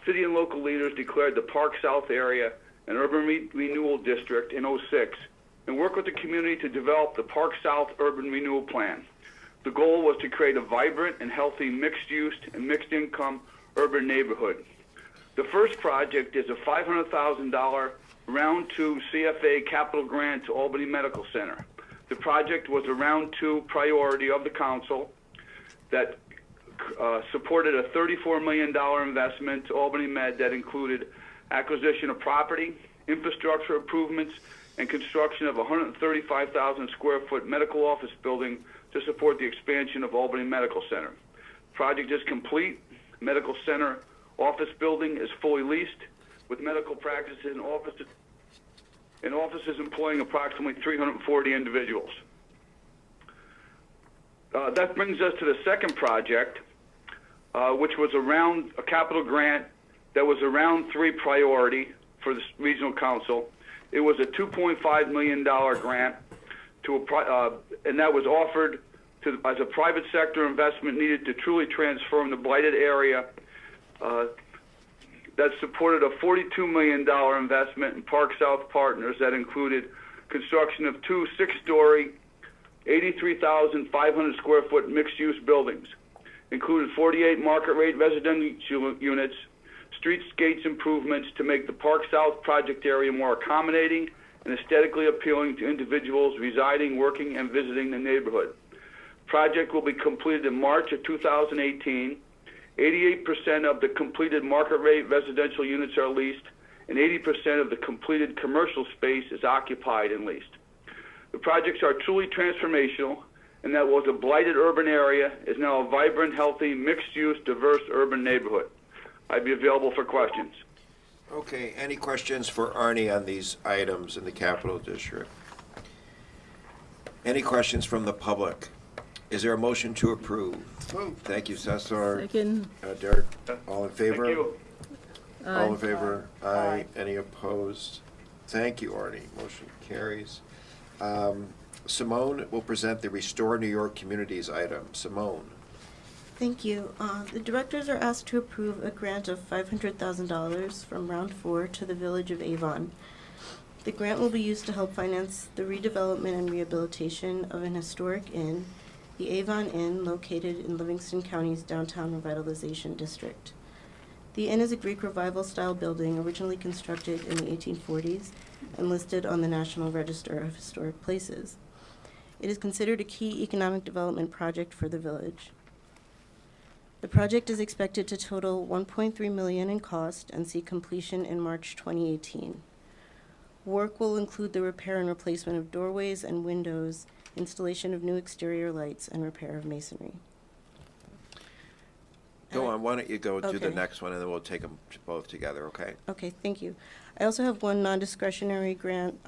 city and local leaders declared the Park South area an urban renewal district in '06 and worked with the community to develop the Park South Urban Renewal Plan. The goal was to create a vibrant and healthy mixed-use and mixed-income urban neighborhood. The first project is a $500,000 Round 2 CFA capital grant to Albany Medical Center. The project was a Round 2 priority of the council that supported a $34 million investment to Albany Med that included acquisition of property, infrastructure improvements, and construction of a 135,000 square foot medical office building to support the expansion of Albany Medical Center. Project is complete. Medical Center office building is fully leased, with medical practices and offices employing approximately 340 individuals. That brings us to the second project, which was a capital grant that was a Round 3 priority for the Regional Council. It was a $2.5 million grant and that was offered as a private sector investment needed to truly transform the blighted area. That supported a $42 million investment in Park South Partners that included construction of two 6-story, 83,500 square foot mixed-use buildings, included 48 market-rate residential units, streetscapes improvements to make the Park South project area more accommodating and aesthetically appealing to individuals residing, working, and visiting the neighborhood. Project will be completed in March of 2018. 88% of the completed market-rate residential units are leased, and 80% of the completed commercial space is occupied and leased. The projects are truly transformational, and that was a blighted urban area is now a vibrant, healthy, mixed-use, diverse urban neighborhood. I'd be available for questions. Okay, any questions for Arnie on these items in the Capital District? Any questions from the public? Is there a motion to approve? Move. Thank you, Cesar. Second. Derek, all in favor? Thank you. All in favor? Aye. Any opposed? Thank you, Arnie. Motion carries. Simone will present the Restore New York Communities item. Simone. Thank you. The directors are asked to approve a grant of $500,000 from Round 4 to the Village of Avon. The grant will be used to help finance the redevelopment and rehabilitation of an historic inn, the Avon Inn, located in Livingston County's downtown revitalization district. The inn is a Greek Revival-style building originally constructed in the 1840s and listed on the National Register of Historic Places. It is considered a key economic development project for the village. The project is expected to total $1.3 million in cost and see completion in March 2018. Work will include the repair and replacement of doorways and windows, installation of new exterior lights, and repair of masonry. Go on, why don't you go to the Okay. next one, and then we'll take them both together, okay? Okay, thank you. I also have one non-discretionary grant,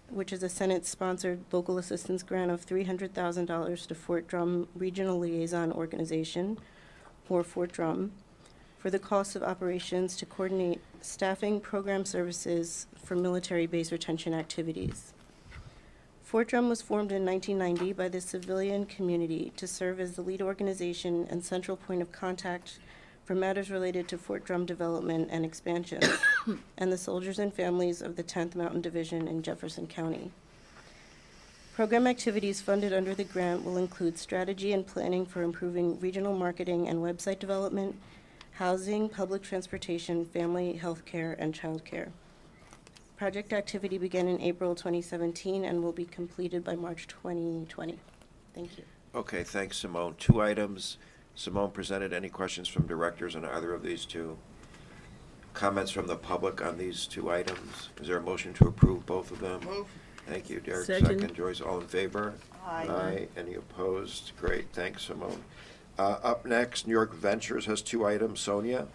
which is a Senate-sponsored local assistance grant of $300,000 to Fort Drum Regional Liaison Organization, or Fort Drum, for the cost of operations to coordinate staffing program services for military base retention activities. Fort Drum was formed in 1990 by the civilian community to serve as the lead organization and central point of contact for matters related to Fort Drum development and expansion, and the soldiers and families of the 10th Mountain Division in Jefferson County. Program activities funded under the grant will include strategy and planning for improving regional marketing and website development, housing, public transportation, family health care, and child care. Project activity began in April 2017 and will be completed by March 2020. Thank you. Okay, thanks, Simone. 2 items. Simone presented. Any questions from directors on either of these 2? Comments from the public on these 2 items? Is there a motion to approve both of them? Move. Thank you, Derek. Second. Joyce, all in favor? Aye. Aye. Any opposed? Great, thanks, Simone. Up next, New York Ventures has 2 items. Sonia?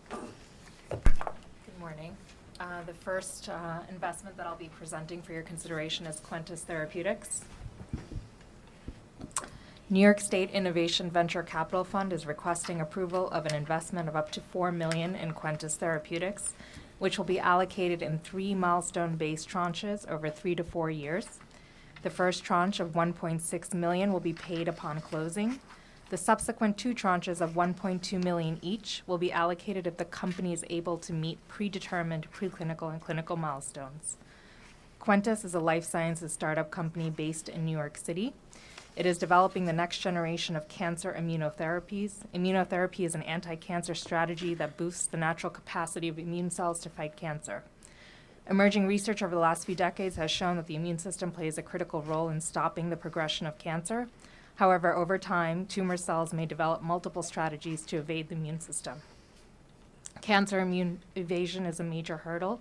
Good morning. The first investment that I'll be presenting for your consideration is Quintus Therapeutics. New York State Innovation Venture Capital Fund is requesting approval of an investment of up to $4 million in Quintus Therapeutics, which will be allocated in 3 milestone-based tranches over 3 to 4 years. The first tranche of $1.6 million will be paid upon closing. The subsequent 2 tranches of $1.2 million each will be allocated if the company is able to meet predetermined preclinical and clinical milestones. Quintus is a life sciences startup company based in New York City. It is developing the next generation of cancer immunotherapies. Immunotherapy is an anti-cancer strategy that boosts the natural capacity of immune cells to fight cancer. Emerging research over the last few decades has shown that the immune system plays a critical role in stopping the progression of cancer. However, over time, tumor cells may develop multiple strategies to evade the immune system. Cancer immune evasion is a major hurdle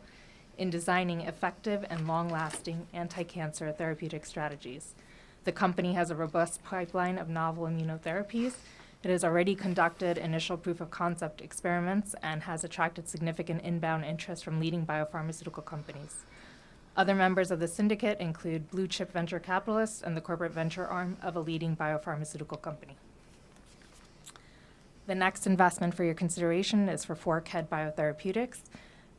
in designing effective and long-lasting anti-cancer therapeutic strategies. The company has a robust pipeline of novel immunotherapies. It has already conducted initial proof of concept experiments and has attracted significant inbound interest from leading biopharmaceutical companies. Other members of the syndicate include blue chip venture capitalists and the corporate venture arm of a leading biopharmaceutical company. The next investment for your consideration is for Forkhead Biotherapeutics.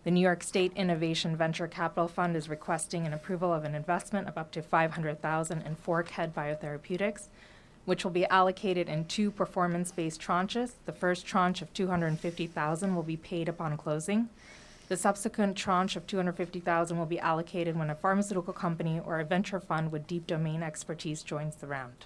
The New York State Innovation Venture Capital Fund is requesting an approval of an investment of up to $500,000 in Forkhead Biotherapeutics, which will be allocated in 2 performance-based tranches. The first tranche of $250,000 will be paid upon closing. The subsequent tranche of $250,000 will be allocated when a pharmaceutical company or a venture fund with deep domain expertise joins the round.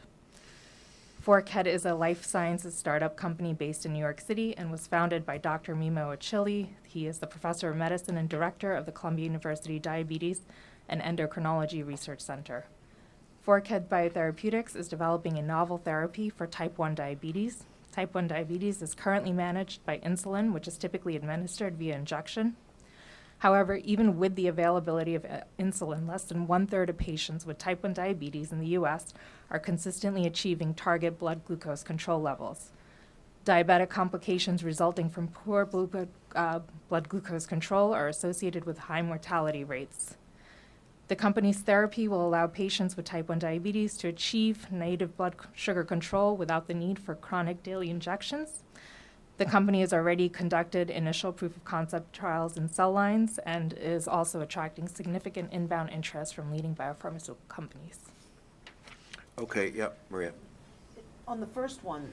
Forkhead is a life sciences startup company based in New York City and was founded by Dr. Mimo Achille. He is the professor of medicine and director of the Columbia University Diabetes and Endocrinology Research Center. Forkhead Biotherapeutics is developing a novel therapy for type 1 diabetes. Type 1 diabetes is currently managed by insulin, which is typically administered via injection. However, even with the availability of insulin, less than 1/3 of patients with type 1 diabetes in the U.S. are consistently achieving target blood glucose control levels. Diabetic complications resulting from poor blood glucose control are associated with high mortality rates. The company's therapy will allow patients with type 1 diabetes to achieve native blood sugar control without the need for chronic daily injections. The company has already conducted initial proof of concept trials in cell lines and is also attracting significant inbound interest from leading biopharmaceutical companies. Okay, yep, Maria. On the first one,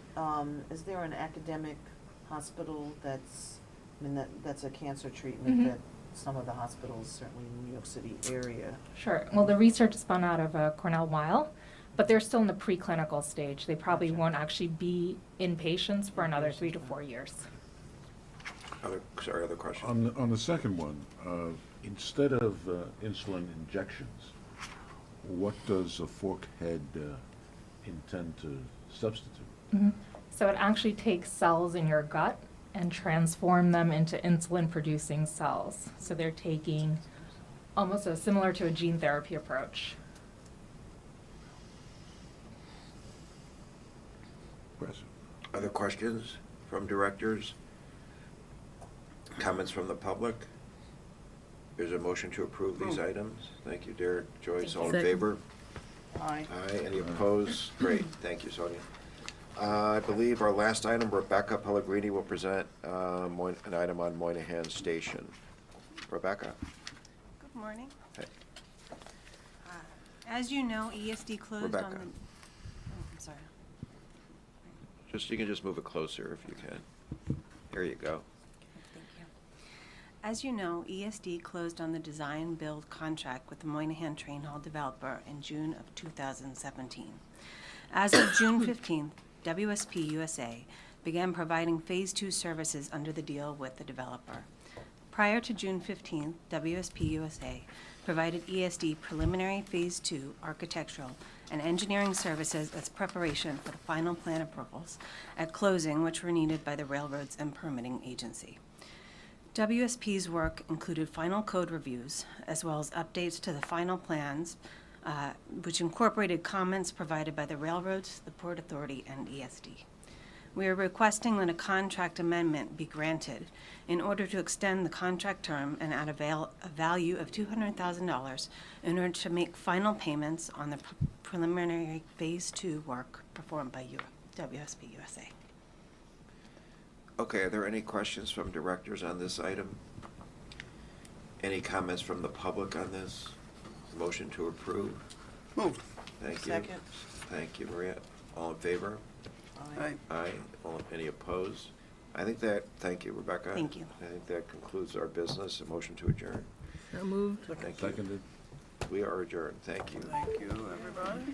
is there an academic hospital that's, that's a cancer treatment Mhm. that some of the hospitals, certainly in the New York City area? Sure. Well, the research spun out of Cornell Weill, but they're still in the preclinical stage. They probably won't actually be in patients for another 3 to 4 years. Other question? On the second one, instead of insulin injections, what does a fork head intend to substitute? Mhm. So it actually takes cells in your gut and transform them into insulin-producing cells. So they're taking almost similar to a gene therapy approach. Impressive. Other questions from directors? Comments from the public? There's a motion to approve these items. Thank you, Derek. Joyce, all in Second. favor? Aye. Aye. Any opposed? Great. Thank you, Sonia. I believe our last item, Rebecca Pellegrini will present an item on Moynihan Station. Rebecca? Good morning. Hey. As you know, ESD closed on the... Rebecca. Oh, I'm sorry. You can just move it closer if you can. There you go. Thank you. As you know, ESD closed on the design-build contract with the Moynihan Train Hall developer in June of 2017. As of June 15th, WSP USA began providing Phase 2 services under the deal with the developer. Prior to June 15th, WSP USA provided ESD preliminary Phase 2 architectural and engineering services as preparation for the final plan approvals at closing, which were needed by the railroads and permitting agency. WSP's work included final code reviews, as well as updates to the final plans, which incorporated comments provided by the railroads, the Port Authority, and ESD. We are requesting that a contract amendment be granted in order to extend the contract term and add a value of $200,000 in order to make final payments on the preliminary Phase 2 work performed by WSP USA. Okay, are there any questions from directors on this item? Any comments from the public on this? Motion to approve? Moved. Thank you. Second. Thank you, Maria. All in favor? Aye. Aye. Any opposed? Thank you, Rebecca. Thank you. I think that concludes our business. A motion to adjourn. So moved. Thank you. Seconded. We are adjourned. Thank you. Thank you, everybody.